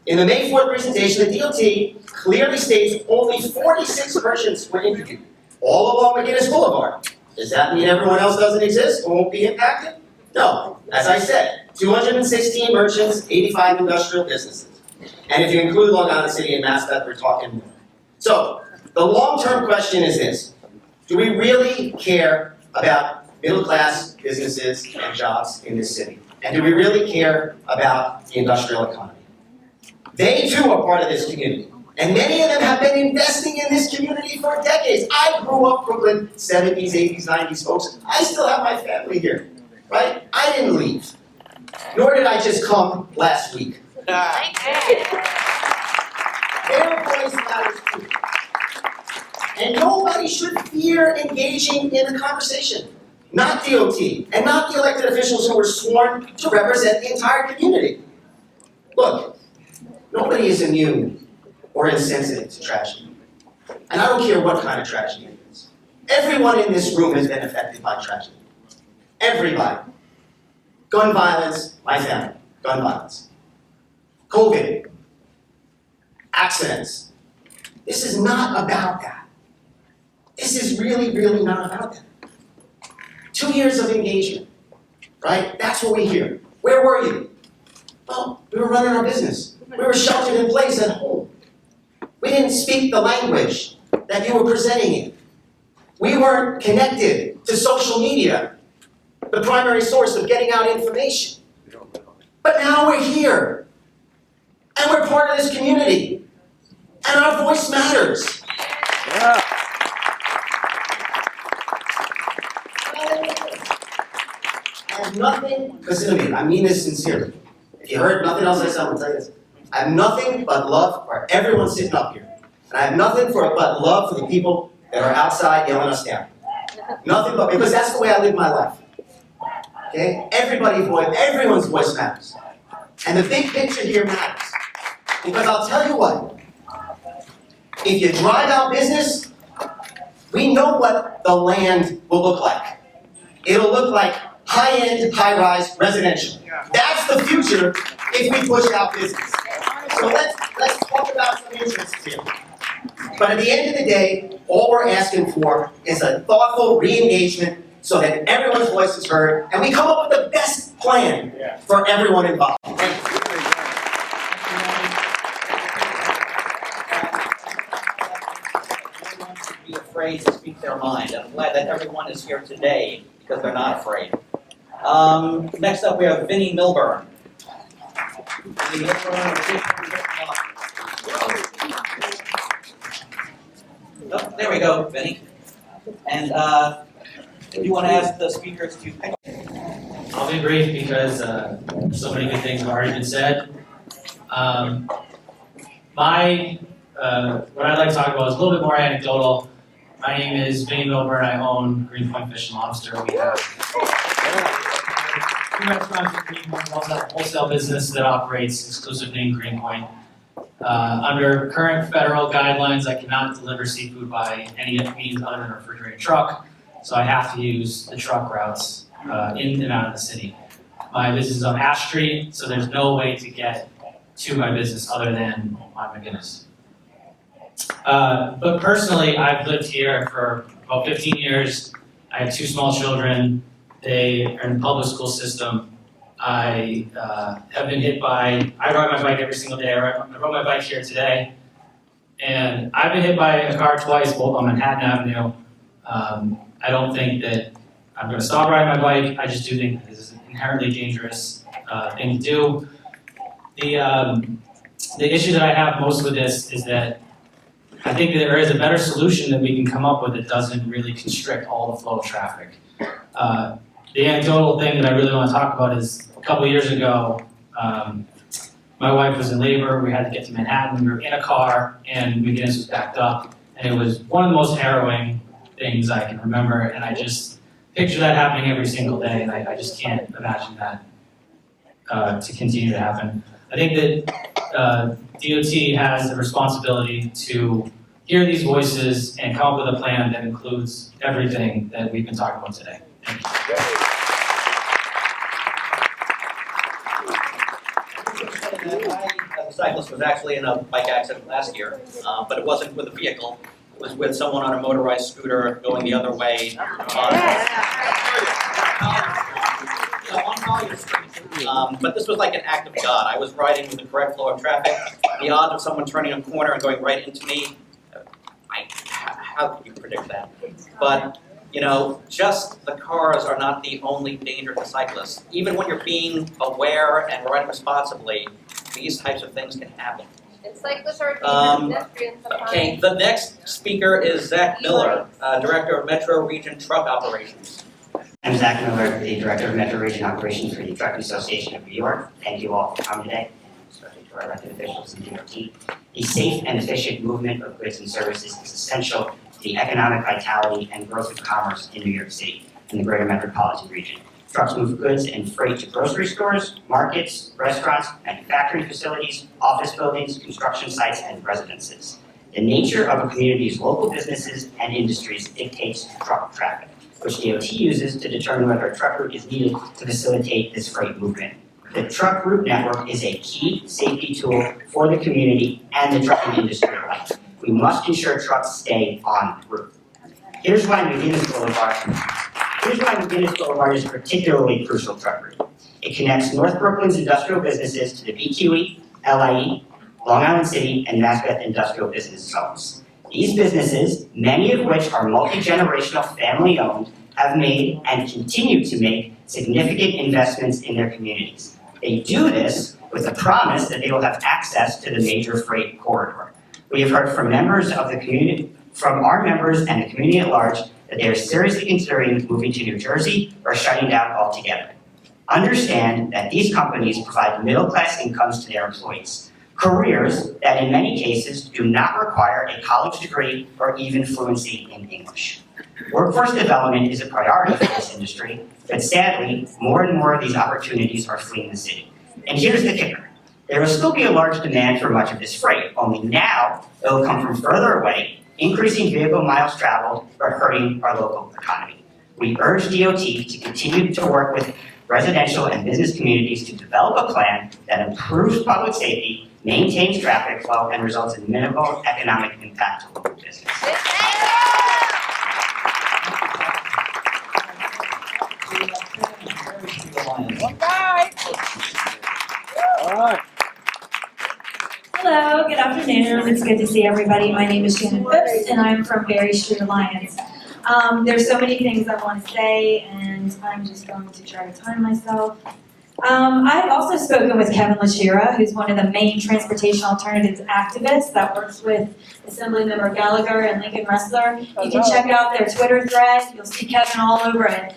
In the May 4th presentation, the DOT clearly states only 46 merchants were interviewed, all along McGinnis Boulevard. Does that mean everyone else doesn't exist or won't be impacted? No. As I said, 216 merchants, 85 industrial businesses. And if you include Long Island City and Mascot, we're talking more. So, the long-term question is this. Do we really care about middle-class businesses and jobs in this city? And do we really care about the industrial economy? They too are part of this community. And many of them have been investing in this community for decades. I grew up Brooklyn, 70s, 80s, 90s, folks. I still have my family here, right? I didn't leave. Nor did I just come last week. Their voice matters too. And nobody should fear engaging in the conversation. Not DOT, and not the elected officials who were sworn to represent the entire community. Look, nobody is immune or insensitive to tragedy. And I don't care what kind of tragedy it is. Everyone in this room has been affected by tragedy. Everybody. Gun violence, my family, gun violence. COVID, accidents. This is not about that. This is really, really not about that. 2 years of engagement, right? That's what we hear. Where were you? Well, we were running our business. We were sheltered in place at home. We didn't speak the language that you were presenting in. We weren't connected to social media, the primary source of getting out information. But now we're here. And we're part of this community. And our voice matters. Yeah. I have nothing, listen to me, I mean this sincerely. If you heard nothing else I said, I'm gonna tell you this. I have nothing but love for everyone sitting up here. And I have nothing but love for the people that are outside yelling us down. Nothing but, because that's the way I live my life. Okay? Everyone's voice matters. And the big picture here matters. Because I'll tell you what, if you drive out business, we know what the land will look like. It'll look like high-end, high-rise residential. That's the future if we push out business. So let's talk about some interests here. But at the end of the day, all we're asking for is a thoughtful re-engagement so that everyone's voice is heard, and we come up with the best plan for everyone involved. Be afraid to speak their mind. I'm glad that everyone is here today because they're not afraid. Next up, we have Vinnie Milburn. Vinnie Milburn. Oh, there we go, Vinnie. And if you want to ask the speakers to pick up. I'll be brief because so many good things have already been said. What I'd like to talk about is a little bit more anecdotal. My name is Vinnie Milburn. I own Greenpoint Fish and Lobster. We have 2 restaurants in Greenpoint, also have a wholesale business that operates exclusively in Greenpoint. Under current federal guidelines, I cannot deliver seafood by any means other than a refrigerated truck, so I have to use the truck routes in and out of the city. My business is on Ash Street, so there's no way to get to my business other than on McGinnis. But personally, I've lived here for about 15 years. I have 2 small children. They are in the public school system. I have been hit by, I ride my bike every single day. I rode my bike here today. And I've been hit by a car twice, both on Manhattan Avenue. I don't think that I'm going to stop riding my bike. I just do think this is an inherently dangerous thing to do. The issue that I have most with this is that I think that there is a better solution that we can come up with that doesn't really constrict all the flow of traffic. The anecdotal thing that I really want to talk about is a couple years ago, my wife was in labor, we had to get to Manhattan, we were in a car, and McGinnis was backed up, and it was one of the most harrowing things I can remember, and I just picture that happening every single day, and I just can't imagine that to continue to happen. I think that DOT has a responsibility to hear these voices and come up with a plan that includes everything that we've been talking about today. Thank you. As a cyclist was actually in a bike accident last year, but it wasn't with a vehicle. It was with someone on a motorized scooter going the other way on Collier Street. But this was like an act of God. I was riding with the correct flow of traffic. The odds of someone turning a corner and going right into me, how could you predict that? But, you know, just the cars are not the only danger to cyclists. Even when you're being aware and riding responsibly, these types of things can happen. And cyclists are a pedestrians sometimes. Okay, the next speaker is Zach Miller, Director of Metro Region Truck Operations. I'm Zach Miller, the Director of Metro Region Operations for the Trucking Association of New York. Thank you all for coming today, especially to our elected officials and DOT. The safe and efficient movement of goods and services is essential to the economic vitality and growth of commerce in New York City and the greater metropolitan region. Trucks move goods and freight to grocery stores, markets, restaurants, manufacturing facilities, office buildings, construction sites, and residences. The nature of a community's local businesses and industries dictates truck traffic, which DOT uses to determine whether a truck route is needed to facilitate this freight movement. The truck route network is a key safety tool for the community and the trucking industry alike. We must ensure trucks stay on route. Here's why McGinnis Boulevard is a particularly crucial truck route. It connects North Brooklyn's industrial businesses to the BQE, LIE, Long Island City, and Maspeth industrial business zones. These businesses, many of which are multi-generational family-owned, have made and continue to make significant investments in their communities. They do this with the promise that they will have access to the major freight corridor. We have heard from members of the community, from our members and the community at large, that they are seriously considering moving to New Jersey or shutting down altogether. Understand that these companies provide middle-class incomes to their employees, careers that in many cases do not require a college degree or even fluency in English. Workforce development is a priority for this industry, but sadly, more and more of these opportunities are fleeing the city. And here's the kicker. There will still be a large demand for much of this freight, only now it will come from further away, increasing vehicle miles traveled, but hurting our local economy. We urge DOT to continue to work with residential and business communities to develop a plan that improves public safety, maintains traffic flow, and results in minimal economic impact to local business. Hello, good afternoon. It's good to see everybody. My name is Shannon Phipps, and I'm from Berry Street Alliance. There's so many things I want to say, and I'm just going to try to time myself. I've also spoken with Kevin Lashira, who's one of the main transportation alternatives activists that works with Assemblymember Gallagher and Lincoln Ressler. You can check out their Twitter thread. You'll see Kevin all over it.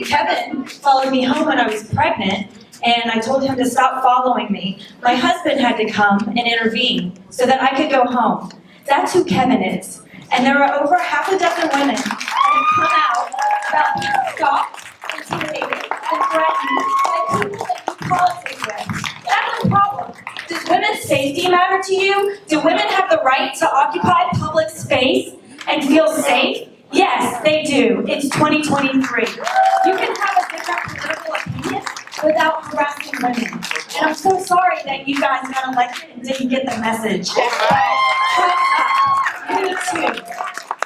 Kevin followed me home when I was pregnant, and I told him to stop following me. My husband had to come and intervene so that I could go home. That's who Kevin is. And there are over half a dozen women that have come out about being stalked, intimidated, and threatened by people that you politics with. That's the problem. Does women's safety matter to you? Do women have the right to occupy public space and feel safe? Yes, they do. It's 2023. You can have a different political opinion without harassing women. And I'm so sorry that you guys got elected and didn't get the message. You too.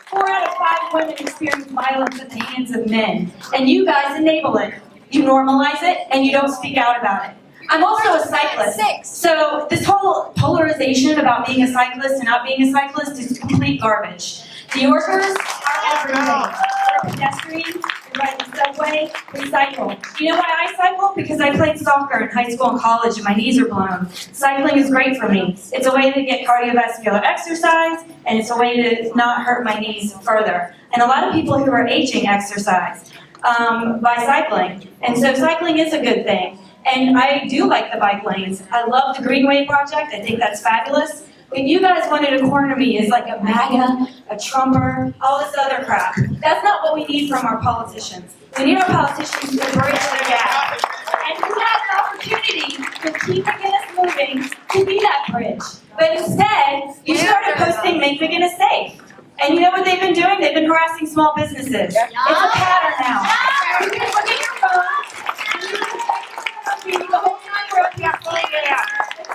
4 out of 5 women experience violence at the hands of men. And you guys enable it. You normalize it, and you don't speak out about it. I'm also a cyclist. So this whole polarization about being a cyclist and not being a cyclist is complete garbage. The workers are everything. They're pedestrians, they ride the subway, they cycle. You know why I cycle? Because I played soccer in high school and college and my knees are blown. Cycling is great for me. It's a way to get cardiovascular exercise and it's a way to not hurt my knees further. And a lot of people who are aging exercise by cycling. And so cycling is a good thing. And I do like the bike lanes. I love the Greenway project. I think that's fabulous. But you guys wanted to corner me as like a MAGA, a Trumper, all this other crap. That's not what we need from our politicians. We need our politicians to bridge the gap. And you have an opportunity to keep McGinnis moving to be that bridge. But instead, you started posting Make McGinnis Safe. And you know what they've been doing? They've been harassing small businesses. It's a pattern now. You can look at your phone. The whole time we're up here pulling it out.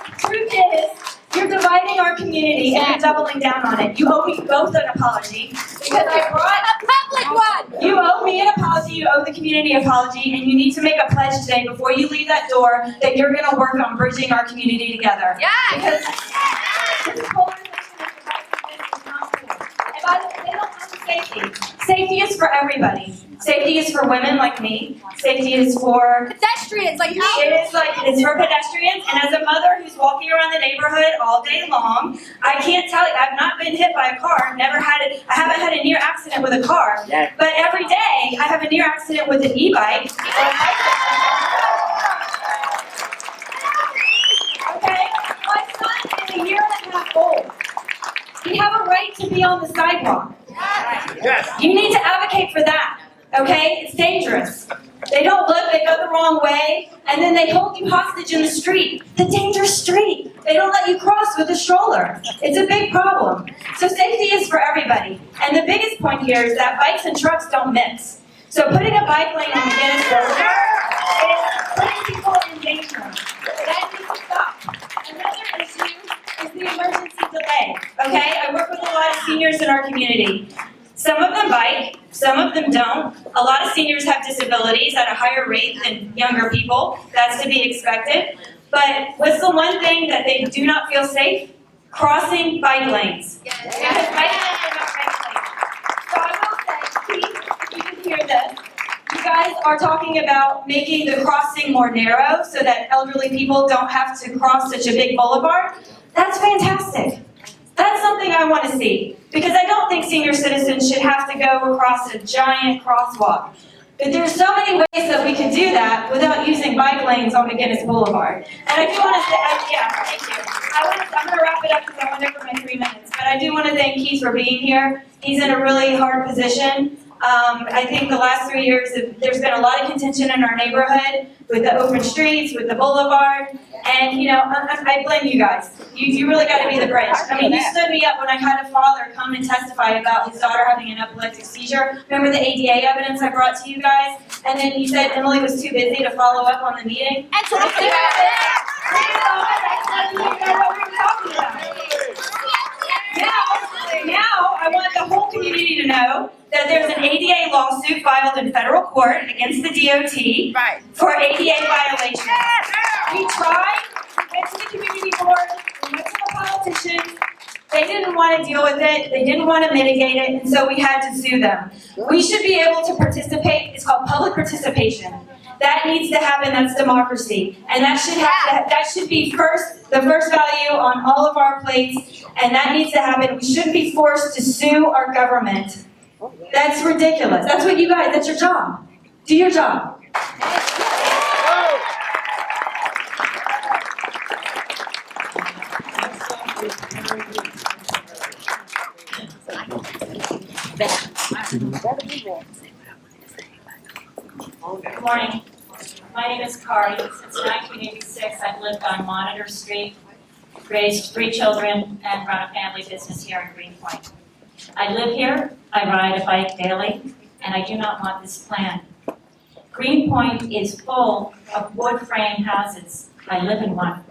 The truth is, you're dividing our community and you're doubling down on it. You owe me both an apology because I brought a public one. You owe me an apology, you owe the community an apology, and you need to make a pledge today before you leave that door that you're going to work on bridging our community together. Because this polarization is not cool. And by the way, they don't have safety. Safety is for everybody. Safety is for women like me. Safety is for pedestrians like me. It's for pedestrians. And as a mother who's walking around the neighborhood all day long, I can't tell you, I've not been hit by a car. I haven't had a near accident with a car. But every day I have a near accident with an e-bike. Okay? My son is a year and a half old. We have a right to be on the sidewalk. You need to advocate for that. Okay? It's dangerous. They don't look, they go the wrong way, and then they hold you hostage in the street. The dangerous street. They don't let you cross with a stroller. It's a big problem. So safety is for everybody. And the biggest point here is that bikes and trucks don't mix. So putting a bike lane on McGinnis Road is putting people in danger. That needs to stop. Another issue is the emergency delay. Okay? I work with a lot of seniors in our community. Some of them bike, some of them don't. A lot of seniors have disabilities at a higher rate than younger people. That's to be expected. But what's the one thing that they do not feel safe? Crossing bike lanes. Because bike lanes are not bike lanes. So I will say, Keith, you can hear this. You guys are talking about making the crossing more narrow so that elderly people don't have to cross such a big boulevard. That's fantastic. That's something I want to see. Because I don't think senior citizens should have to go across a giant crosswalk. But there's so many ways that we could do that without using bike lanes on McGinnis Boulevard. And I do want to say, thank you. I'm going to wrap it up because I went over my 3 minutes. But I do want to thank Keith for being here. He's in a really hard position. I think the last 3 years, there's been a lot of contention in our neighborhood with the open streets, with the boulevard. And, you know, I blame you guys. You really got to be the bridge. I mean, you stood me up when I had a father come and testify about his daughter having an epileptic seizure. Remember the ADA evidence I brought to you guys? And then you said Emily was too busy to follow up on the meeting. And so what we were talking about. Now, I want the whole community to know that there's an ADA lawsuit filed in federal court against the DOT for ADA violations. We tried, we went to the community board, we went to the politicians, they didn't want to deal with it, they didn't want to mitigate it, and so we had to sue them. We should be able to participate, it's called public participation. That needs to happen, that's democracy. And that should be the first value on all of our plates, and that needs to happen. We shouldn't be forced to sue our government. That's ridiculous. That's what you guys, that's your job. Do your job. Good morning. My name is Kari. Since 1986, I've lived on Monitor Street, raised 3 children, and run a family business here in Greenpoint. I live here, I ride a bike daily, and I do not want this plan. Greenpoint is full of wood frame houses. I live in one.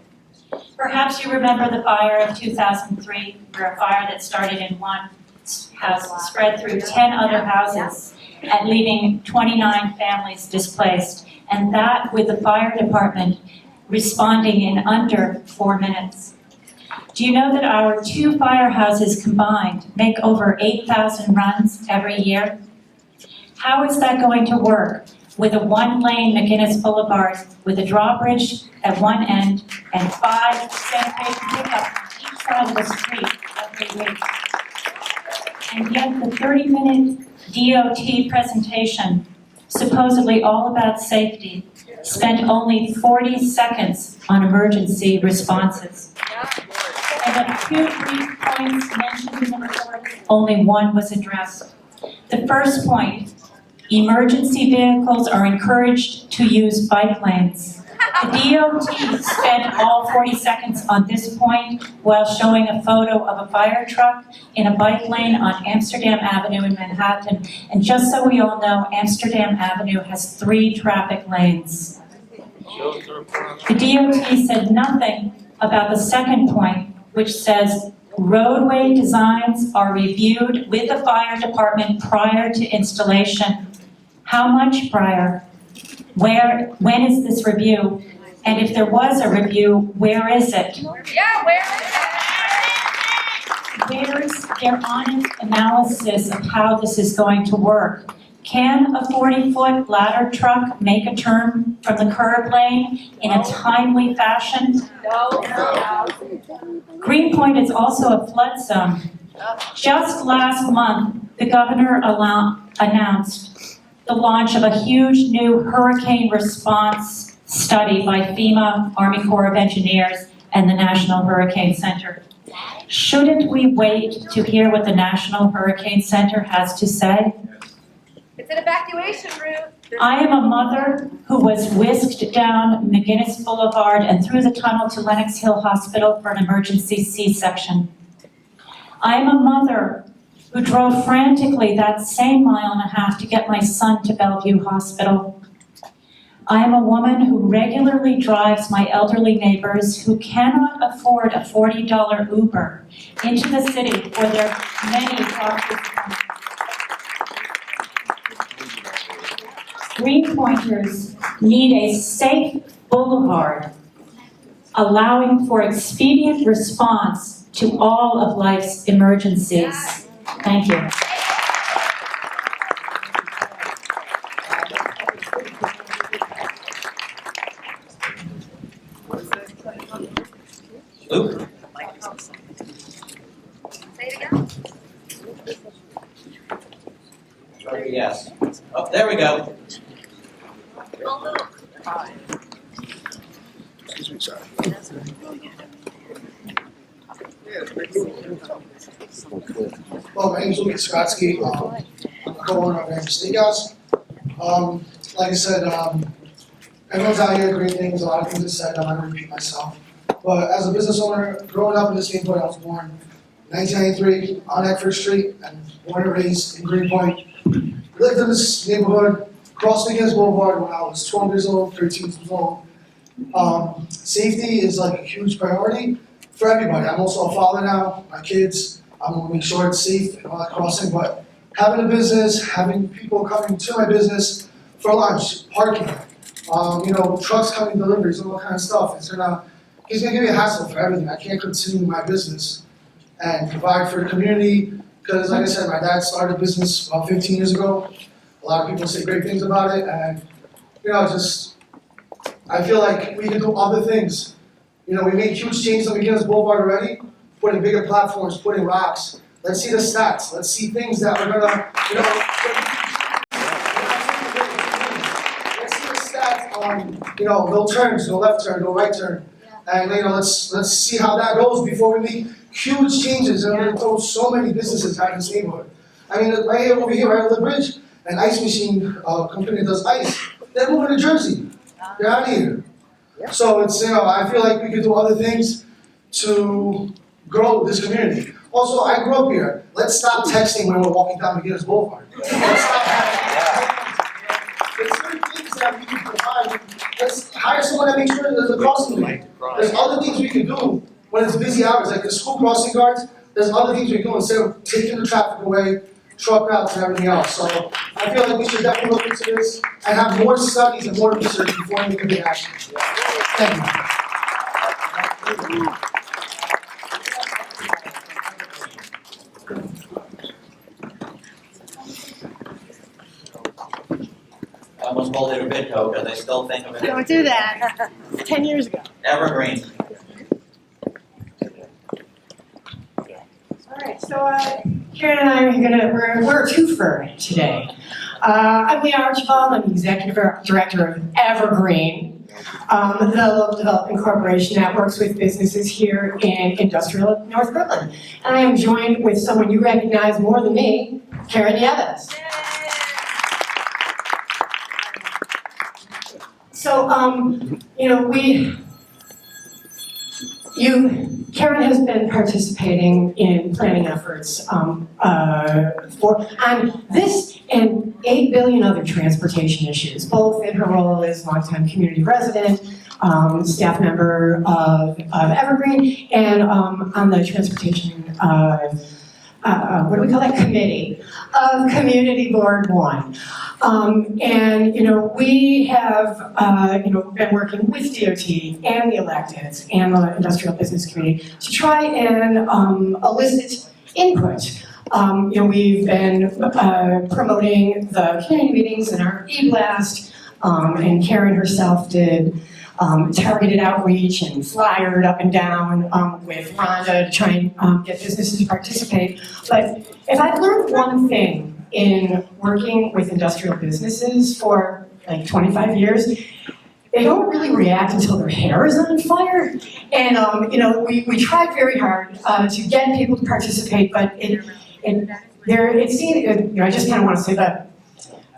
Perhaps you remember the fire of 2003, where a fire that started in one house spread through 10 other houses, and leaving 29 families displaced. And that with the fire department responding in under 4 minutes. Do you know that our 2 firehouses combined make over 8,000 runs every year? How is that going to work with a 1-lane McGinnis Boulevard with a drawbridge at one end and 5 sanitation pickups on each side of the street every week? And yet the 30-minute DOT presentation, supposedly all about safety, spent only 40 seconds on emergency responses. And of 2 brief points mentioned in the report, only 1 was addressed. The first point, emergency vehicles are encouraged to use bike lanes. The DOT spent all 40 seconds on this point while showing a photo of a fire truck in a bike lane on Amsterdam Avenue in Manhattan. And just so we all know, Amsterdam Avenue has 3 traffic lanes. The DOT said nothing about the second point, which says roadway designs are reviewed with the fire department prior to installation. How much prior? When is this review? And if there was a review, where is it? Yeah, where is it? Where is their honest analysis of how this is going to work? Can a 40-foot ladder truck make a turn from the curb lane in a timely fashion? No. Greenpoint is also a flood zone. Just last month, the governor announced the launch of a huge new hurricane response study by FEMA, Army Corps of Engineers, and the National Hurricane Center. Shouldn't we wait to hear what the National Hurricane Center has to say? It's an evacuation route. I am a mother who was whisked down McGinnis Boulevard and through the tunnel to Lenox Hill Hospital for an emergency C-section. I am a mother who drove frantically that same 1.5 miles to get my son to Bellevue Hospital. I am a woman who regularly drives my elderly neighbors who cannot afford a $40 Uber into the city for their many doctor's appointments. Greenpointers need a safe boulevard, allowing for expedient response to all of life's emergencies. Thank you. Luke? Say it again. Yes. Oh, there we go. Excuse me, sorry. Well, my name is Lucas Skotsky. I'm a co-owner of Ranch Steakhouse. Like I said, everyone's out here, great things, a lot of things are said, I'm not gonna repeat myself. But as a business owner, growing up in this neighborhood, I was born in 1993 on Eckford Street, and born and raised in Greenpoint. Lived in this neighborhood, crossed McGinnis Boulevard when I was 12 years old, 13 years old. Safety is like a huge priority for everybody. I'm also a father now, my kids, I'm gonna make sure it's safe and all that crossing, but having a business, having people coming to my business for lunch, parking, trucks coming, deliveries, all that kind of stuff, it's gonna give me a hassle for everything. I can't continue my business and provide for the community, because like I said, my dad started a business about 15 years ago. A lot of people say great things about it, and I feel like we can do other things. We made huge changes on McGinnis Boulevard already, putting bigger platforms, putting rocks. Let's see the stats. Let's see things that are gonna, let's see the stats on, no turns, no left turn, no right turn. And let's see how that goes before we make huge changes. And we're gonna throw so many businesses out in this neighborhood. I mean, right here, over here, right over the bridge, an ice machine company that does ice. They're moving to Jersey. They're out of here. So it's, I feel like we could do other things to grow this community. Also, I grew up here. Let's stop texting when we're walking down McGinnis Boulevard. Let's stop having There's certain things that we can provide. Let's hire someone that makes sure there's a crossing lane. There's other things we can do when it's busy hours, like the school crossing guards. There's other things we can do instead of taking the traffic away, truck routes and everything else. So I feel like we should definitely look into this and have more studies and more research before we make a big action. Thank you. almost called it a Vidco because I still think of it Don't as do that. 10 years ago. evergreen. All right, so Karen and I are we're a twofer today. I'm Leah Archibald, I'm the Executive Director of Evergreen, the local development corporation that works with businesses here in industrial North Brooklyn. And I am joined with someone you recognize more than me, Karen Nieves. So, Karen has been participating in planning efforts on this and 8 billion other transportation issues, both in her role as longtime community resident, staff member of Evergreen, and on the transportation, what do we call that, committee of Community Board 1. We have, been working with DOT and the electeds and the industrial business community to try and elicit input. We've been promoting the community meetings in our e-blast, and Karen herself did targeted outreach and flyered up and down with Rhonda to try and get businesses to participate. But if I've learned one thing in working with industrial businesses for like 25 years, they don't really react until their hair is on fire. And we tried very hard to get people to participate, but I just kind of want to say that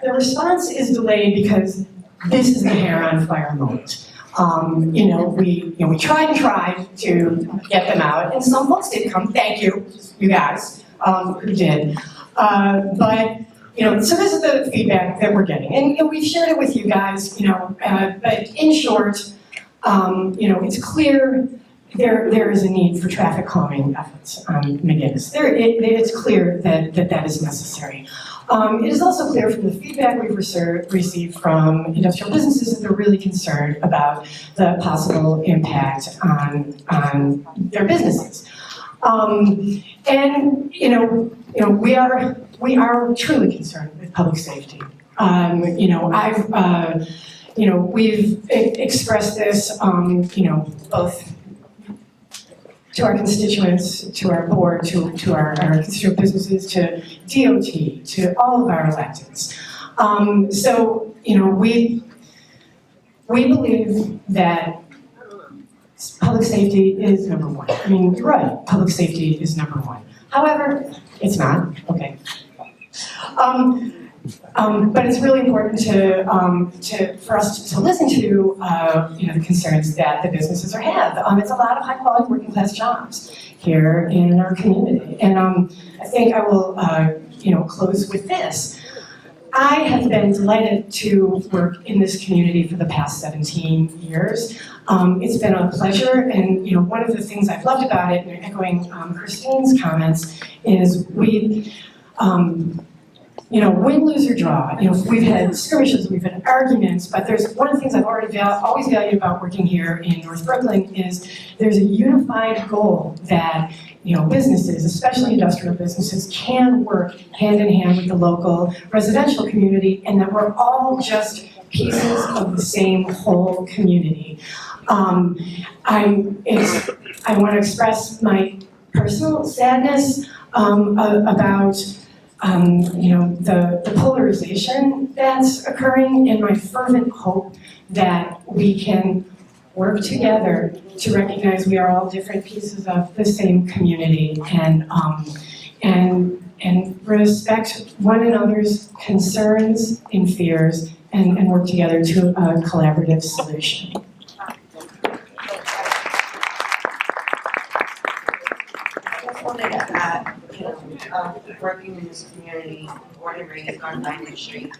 the response is delayed because this is the hair on fire moment. We tried and tried to get them out, and some folks did come. Thank you, you guys, who did. So this is the feedback that we're getting, and we've shared it with you guys. But in short, it's clear there is a need for traffic calming efforts on McGinnis. It's clear that is necessary. It is also clear from the feedback we've received from industrial businesses that they're really concerned about the possible impact on their businesses. We are truly concerned with public safety. We've expressed this, both to our constituents, to our board, to our constituent businesses, to DOT, to all of our electeds. We believe that public safety is number one. I mean, you're right, public safety is number one. However, it's not, okay. But it's really important for us to listen to the concerns that the businesses have. It's a lot of high quality working class jobs here in our community. And I think I will close with this. I have been delighted to work in this community for the past 17 years. It's been a pleasure, and one of the things I've loved about it, and echoing Christine's comments, is win, lose, or draw. We've had skirmishes, we've had arguments, but there's one of the things I've always valued about working here in North Brooklyn is there's a unified goal that businesses, especially industrial businesses, can work hand in hand with the local residential community, and that we're all just pieces of the same whole community. I want to express my personal sadness about the polarization that's occurring, and my fervent hope that we can work together to recognize we are all different pieces of the same community, and respect one another's concerns and fears, and work together to a collaborative solution. I just wanted to add, working in this community, born and raised on Diamond Street,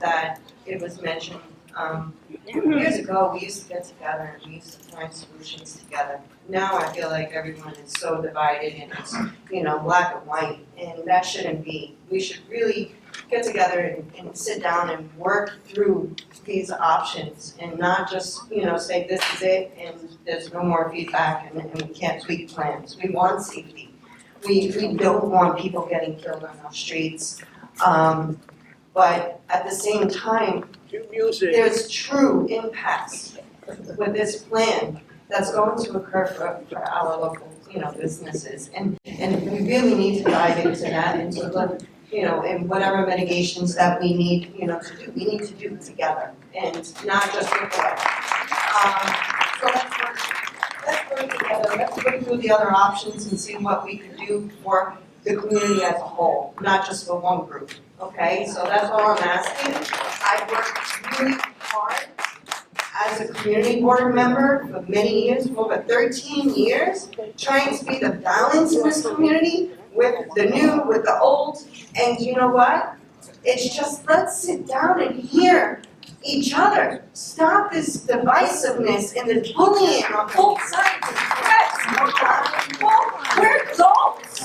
that it was mentioned, years ago, we used to get together and we used to find solutions together. Now I feel like everyone is so divided and it's, black and white, and that shouldn't be. We should really get together and sit down and work through these options and not just, say this is it and there's no more feedback and we can't tweak plans. We want safety. We don't want people getting killed on our streets. But at the same time, there's true impacts with this plan that's going to occur for our local, businesses. And we really need to dive into that, into the, and whatever mitigations that we need, to do, we need to do it together and not just report. So let's work together, let's work through the other options and see what we could do for the community as a whole, not just for one group, okay? So that's all I'm asking. I've worked really hard as a community board member for many years, for over 13 years, trying to be the balance in this community with the new, with the old, and you know what? It's just, let's sit down and hear each other. Stop this divisiveness and this bullying on both sides of the threats. We're adults.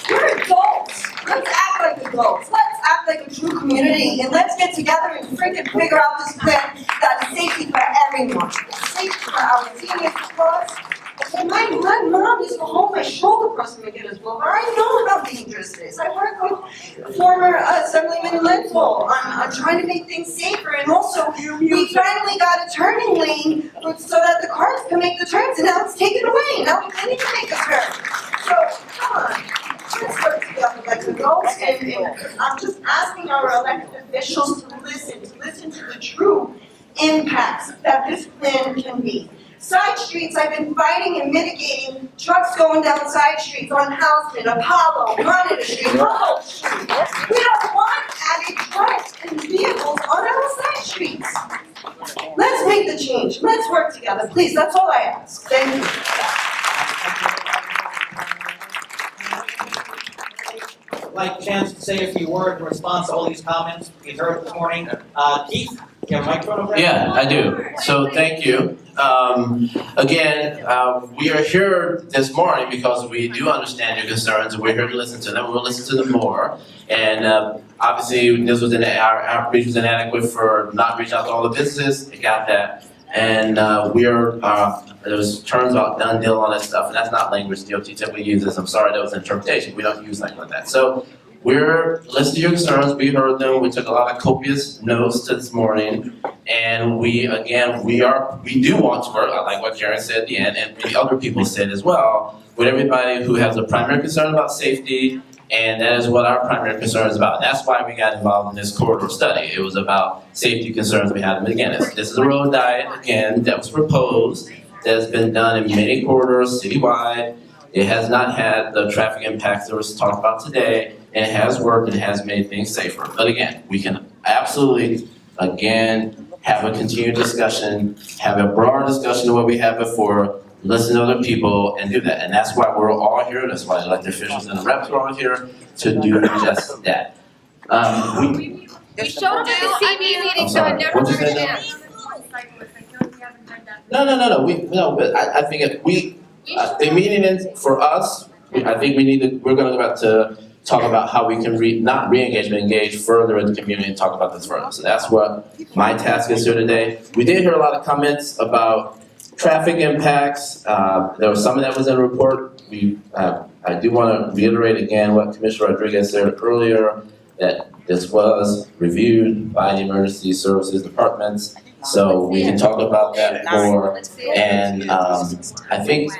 We're adults. Let's act like adults. Let's act like a true community and let's get together and freaking figure out this plan that's safety for everyone. Safety for our seniors, for us. And my mom used to hold my shoulder across McGinnis Boulevard. I know how dangerous it is. I work with former Assemblyman Lenthal on trying to make things safer. And also, we finally got a turning lane so that the cars can make the turns, and now it's taken away. Now we can't even make a turn. So, come on. Let's work together like adults. And I'm just asking our elected officials to listen to the true impacts that this plan can be. Side streets, I've been fighting and mitigating trucks going down side streets on Houseman, Apollo, Monitor Street, Humboldt Street. We don't want added trucks and vehicles on our side streets. Let's make the change. Let's work together, please. That's all I ask. Thank you. I'd like a chance to say a few words in response to all these comments we heard this morning. Keith, you have a microphone over there? Yeah, I do. So thank you. Again, we are here this morning because we do understand your concerns and we're here to listen to them. We'll listen to them more. And obviously, this was our outreach was inadequate for not reaching out to all the businesses. We got that. And there's terms about done deal, all that stuff, and that's not language DOT typically uses. I'm sorry, that was interpretation. We don't use language like that. So we're listening to your concerns. We heard them. We took a lot of copious notes this morning, and we do want to work. I like what Karen said at the end, and many other people said as well, with everybody who has a primary concern about safety, and that is what our primary concern is about. And that's why we got involved in this corridor study. It was about safety concerns we had in McGinnis. This is a road diet, again, that was proposed, that has been done in many corridors citywide. It has not had the traffic impacts that was talked about today, and it has worked and has made things safer. But again, we can absolutely, again, have a continued discussion, have a broader discussion than what we had before, listen to other people and do that. And that's why we're all here, that's why elected officials and the reps are all here to do just that. We showed up at the CB meeting, so it never took a chance. No, but I think the meeting is for us. I think we're going to go back to talk about how we can not re-engage, but engage further in the community and talk about this further. So that's what my task is here today. We did hear a lot of comments about traffic impacts. There was some of that was in the report. I do want to reiterate again what Commissioner Rodriguez said earlier, that this was reviewed by the emergency services departments. So we can talk about that more. And I think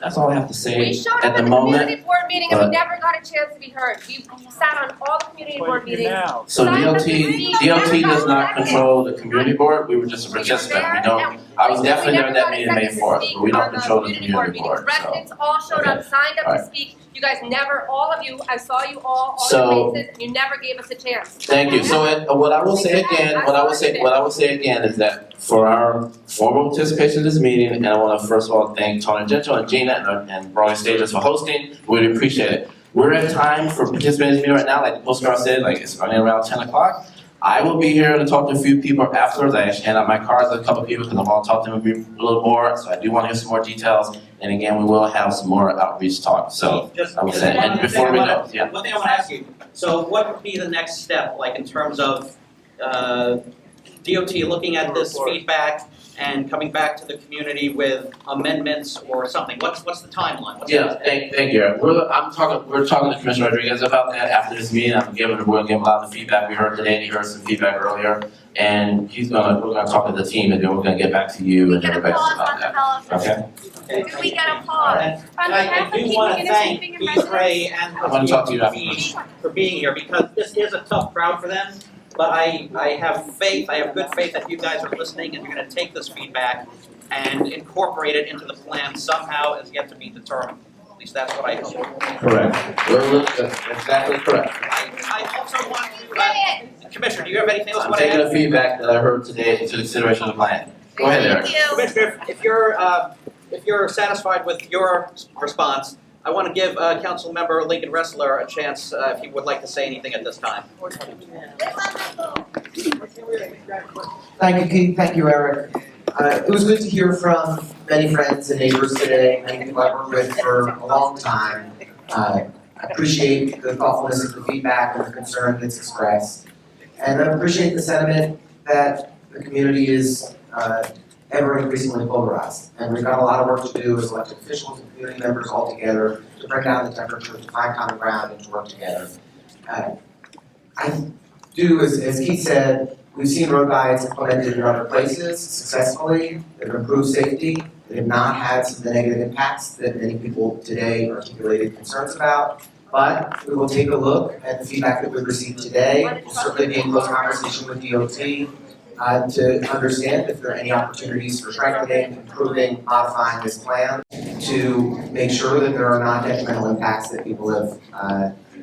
that's all I have to say at the moment. We showed up at the community board meeting and we never got a chance to be heard. We sat on all the community board meetings. So DOT does not control the community board. We were just a participant. I was definitely there at that meeting May 4th, but we don't control the community board. Residents all showed up, signed up to speak. You guys never, all of you, I saw you all your faces, and you never gave us a chance. Thank you. So what I will say again is that for our formal participation in this meeting, and I want to first of all thank Tony Gentile and Gina and Broadway Stages for hosting. We really appreciate it. We're at time for participating in this meeting right now, like the postcard said, like it's running around 10 o'clock. I will be here to talk to a few people afterwards. I actually hand out my cards to a couple of people because I want to talk to them a little more. So I do want to hear some more details. And again, we will have some more outreach talk. So I will say, and before we go, one thing I want to ask you. So what would be the next step, like in terms of DOT looking at this feedback and coming back to the community with amendments or something? What's the timeline? What's Yeah, thank you, Eric. We're talking to Commissioner Rodriguez about that after this meeting. We're gonna give him a lot of the feedback we heard today, and he heard some feedback earlier. And we're gonna talk to the team, and then we're gonna get back to you and everybody else about that. Okay? Can we get a pause? And I do want to thank Keith Ray and I wanna talk to you the afterwards. team for being here, because this is a tough crowd for them. But I have faith, I have good faith that you guys are listening and you're gonna take this feedback and incorporate it into the plan somehow, is yet to be determined. At least that's what I hope. Correct. That's exactly correct. I also want to, Commissioner, do you have anything else you I'm want to add? taking the feedback that I heard today into consideration of the plan. Go ahead, Eric. Commissioner, if you're satisfied with your response, I want to give Councilmember Lincoln Ressler a chance if he would like to say anything at this time. Thank you, Keith. Thank you, Eric. It was good to hear from many friends and neighbors today, many people I've worked with for a long time. I appreciate the thoughtfulness of the feedback and the concern that's expressed. And I appreciate the sentiment that the community is ever increasingly polarized. And we've got a lot of work to do as elected officials and community members all together to bring down the temperature, to find common ground, and to work together. I do, as Keith said, we've seen road guides implemented in other places successfully that have improved safety, that have not had some of the negative impacts that many people today articulated concerns about. But we will take a look at the feedback that we've received today. We'll certainly be in close conversation with DOT to understand if there are any opportunities for strengthening, improving, modifying this plan to make sure that there are not detrimental impacts that people have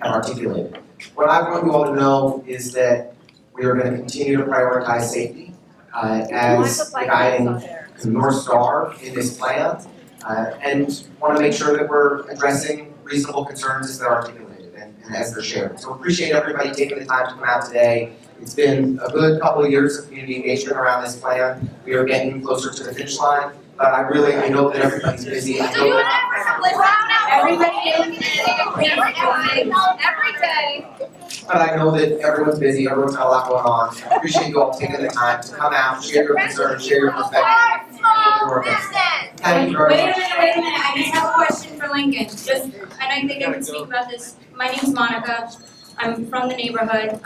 articulated. What I want you all to know is that we are going to continue to prioritize safety as the guiding North Star in this plan, and want to make sure that we're addressing reasonable concerns as they're articulated and as they're shared. So appreciate everybody taking the time to come out today. It's been a good couple of years of community engagement around this plan. We are getting closer to the finish line, but I know that everybody's busy. I know But I know that everyone's busy, everyone's got a lot going on. I appreciate you all taking the time to come out, share your concerns, share your perspective. Thank you very much. Wait a minute, I just have a question for Lincoln, and I think I can speak about this. My name's Monica, I'm from the neighborhood.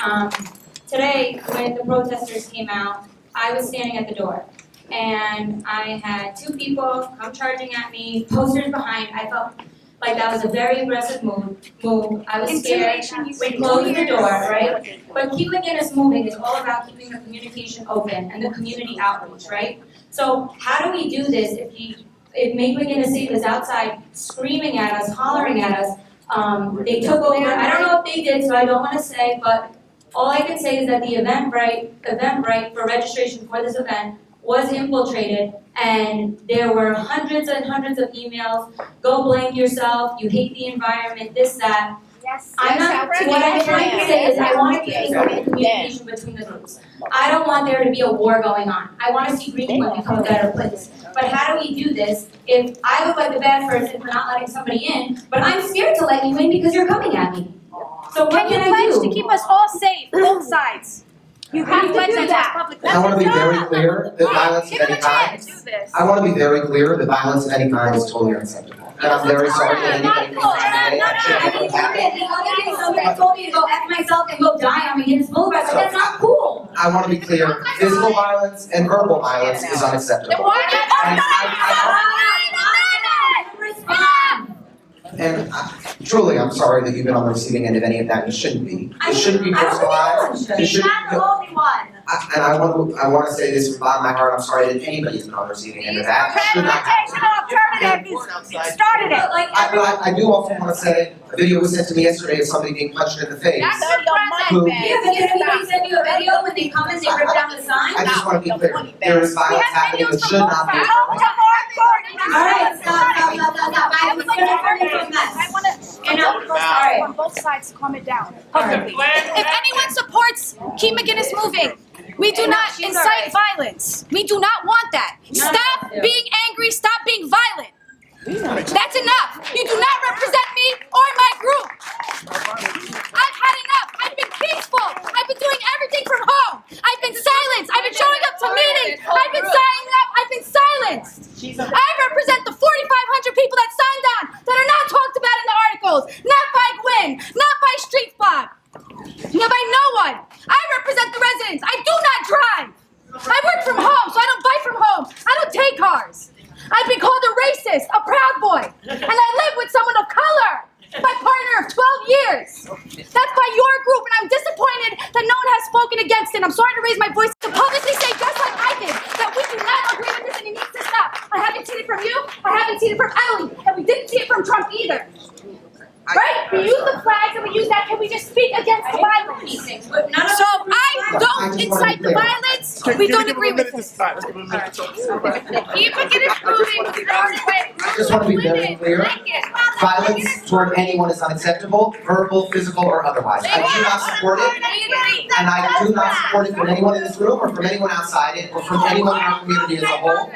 Today, when the protesters came out, I was standing at the door. And I had two people come charging at me, posters behind. I felt like that was a very aggressive move. I was scared. We closed the door, right? But Keep McGinnis Moving is all about keeping the communication open and the community outreach, right? So how do we do this if Make McGinnis was outside screaming at us, hollering at us? They took over. I don't know if they did, so I don't want to say, but all I can say is that the Eventbrite for registration for this event was infiltrated, and there were hundreds and hundreds of emails. Go blame yourself. You hate the environment. This, that. Yes. What I'm trying to say is I want to keep open communication between the groups. I don't want there to be a war going on. I want to see Greenpoint become a better place. But how do we do this if I look like a bad person for not letting somebody in, but I'm scared to let you in because you're coming at me? So what can I do? Can you pledge to keep us all safe, both sides? You have to do that. Public. I want to be very clear that violence of any kind. I want to be very clear that violence of any kind is totally unacceptable. And I'm very sorry that anybody thinks that Somebody told me to go F myself and go die on McGinnis Boulevard, but that's not cool. I want to be clear, physical violence and verbal violence is unacceptable. And truly, I'm sorry that you've been on the receiving end of any of that. You shouldn't be. It shouldn't be personalized. It shouldn't. And I want to say this from the bottom of my heart. I'm sorry that anybody's been on the receiving end of that. It should not happen. Started it. I do also want to say a video was sent to me yesterday of somebody being punched in the face. That's your Who- Yeah, but can anybody send you a video when they come and they rip down the sign? I just want to be clear. There is violence happening that should not be. Alright, stop. I was On both sides to calm it down. If anyone supports Keep McGinnis Moving, we do not incite violence. We do not want that. Stop being angry, stop being violent. That's enough. You do not represent me or my group. I've had enough. I've been peaceful. I've been doing everything from home. I've been silenced. I've been showing up to meetings. I've been signing up. I've polls, not by Gwen, not by Street Block, not by no one. I represent the residents. I do not drive. I work from home, so I don't buy from home. I don't take cars. I've been called a racist, a proud boy, and I live with someone of color, my partner of 12 years. That's by your group, and I'm disappointed that no one has spoken against it. I'm sorry to raise my voice to publicly say, just like I did, that we do not agree with this and it needs to stop. I haven't seen it from you, I haven't seen it from Emily, and we didn't see it from Trump either. Right? We use the flags and we use that. Can we just speak against the violence? So I don't incite the violence. We don't agree with this. Keep it moving. I just want to be very clear. Violence toward anyone is unacceptable, verbal, physical, or otherwise. I do not support it, and I do not support it from anyone in this room or from anyone outside it or from anyone in our community as a whole.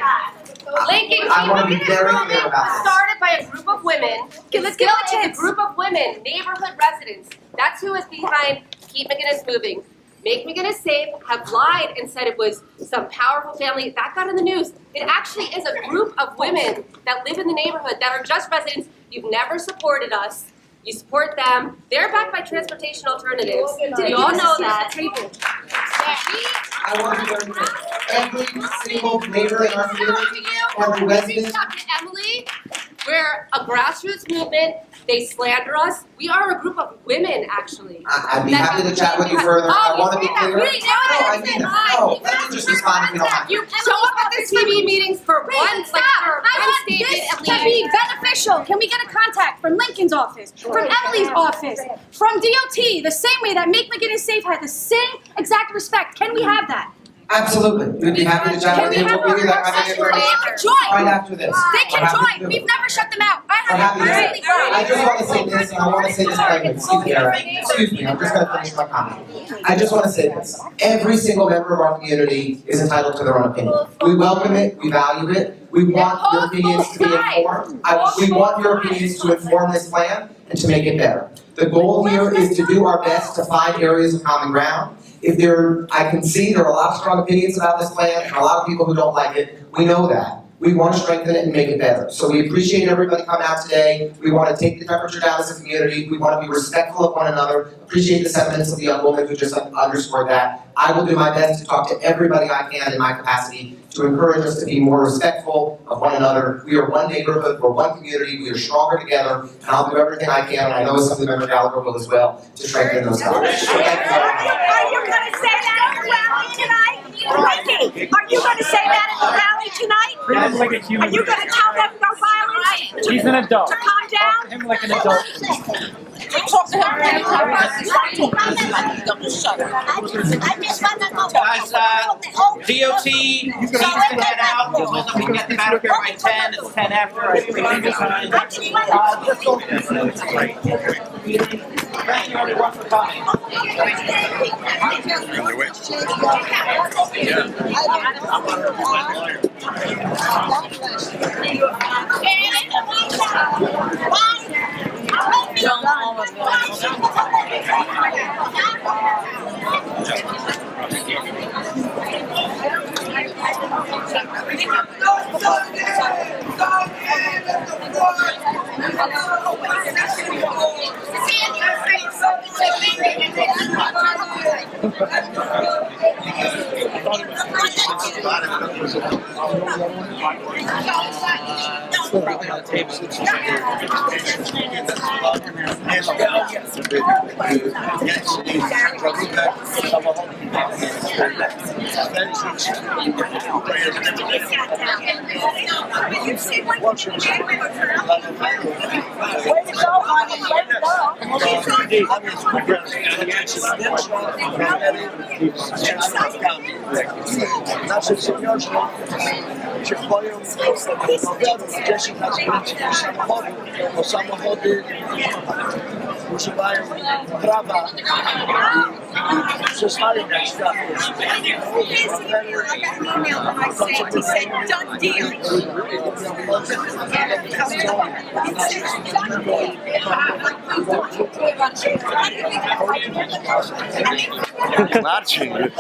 Lincoln, I want to be very clear about this. started by a group of women. Okay, let's give it a Still is chance. a group of women, neighborhood residents. That's who is behind Keep McGinnis Moving. Make McGinnis Safe have lied and said it was some powerful family. That got in the news. It actually is a group of women that live in the neighborhood that are just residents. You've never supported us. You support them. They're backed by transportation alternatives. We all know that. I want to be very clear. Every single neighbor in our community, every resident. Emily, we're a grassroots movement. They slander us. We are a group of women, actually. I'd be happy to chat with you further. I want to be clear. Really? I mean that. No, let me just respond if you don't mind. You show up at the TV meetings for once, like for I one want statement this at to least. be beneficial. Can we get a contact from Lincoln's office, from Emily's office, from DOT, the same way that Make McGinnis Safe had the same exact respect? Can we have that? Absolutely. We'd be happy to chat Can with we you. have We'll give you that kind of They information can join. right after this. They I'm can happy to join. do it. We've never shut them out. I I'm happy to do haven't. it. I just want to say this, and I want to say this plainly. Excuse me, Eric. Excuse me, I'm just going to finish my comment. I just want to say this. Every single member of our community is entitled to their own opinion. We welcome it, we value it, we want your opinions to be informed. We want your opinions to inform this plan and to make it better. The goal here is to do our best to find areas of common ground. I can see there are a lot of strong opinions about this plan and a lot of people who don't like it. We know that. We want to strengthen it and make it better. So we appreciate everybody coming out today. We want to take the temperature down as a community. We want to be respectful of one another. Appreciate the sentiments of the young woman who just underscored that. I will do my best to talk to everybody I can in my capacity to encourage us to be more respectful of one another. We are one neighborhood, we're one community, we are stronger together, and I'll do everything I can, and I know Assemblymember Gallagher will as well, to strengthen those ties. So thank you very much. Are you gonna say that at the rally tonight? Ricky, are you gonna say that at the rally tonight? Are you gonna tell them no violence? He's an adult. To calm down? Him like an adult. Talk to him. I just wanna know. Guys, DOT, please get out. We can get them out of here by 10. It's 10 after. I appreciate your time. Thank you everyone for coming. Nasze przedsiębiorstwa się boją obiadów 10 razy więcej niż samochody, bo samochody używają prawa i przestają na światło. Marcin,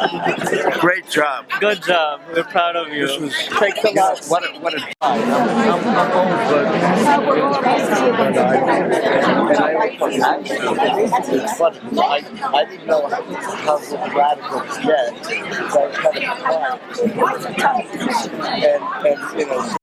great job. Good job. We're proud of you. Thanks a lot. What a I'm old, but I it's funny, I didn't know how radical to get, so I was kind of surprised. And you know,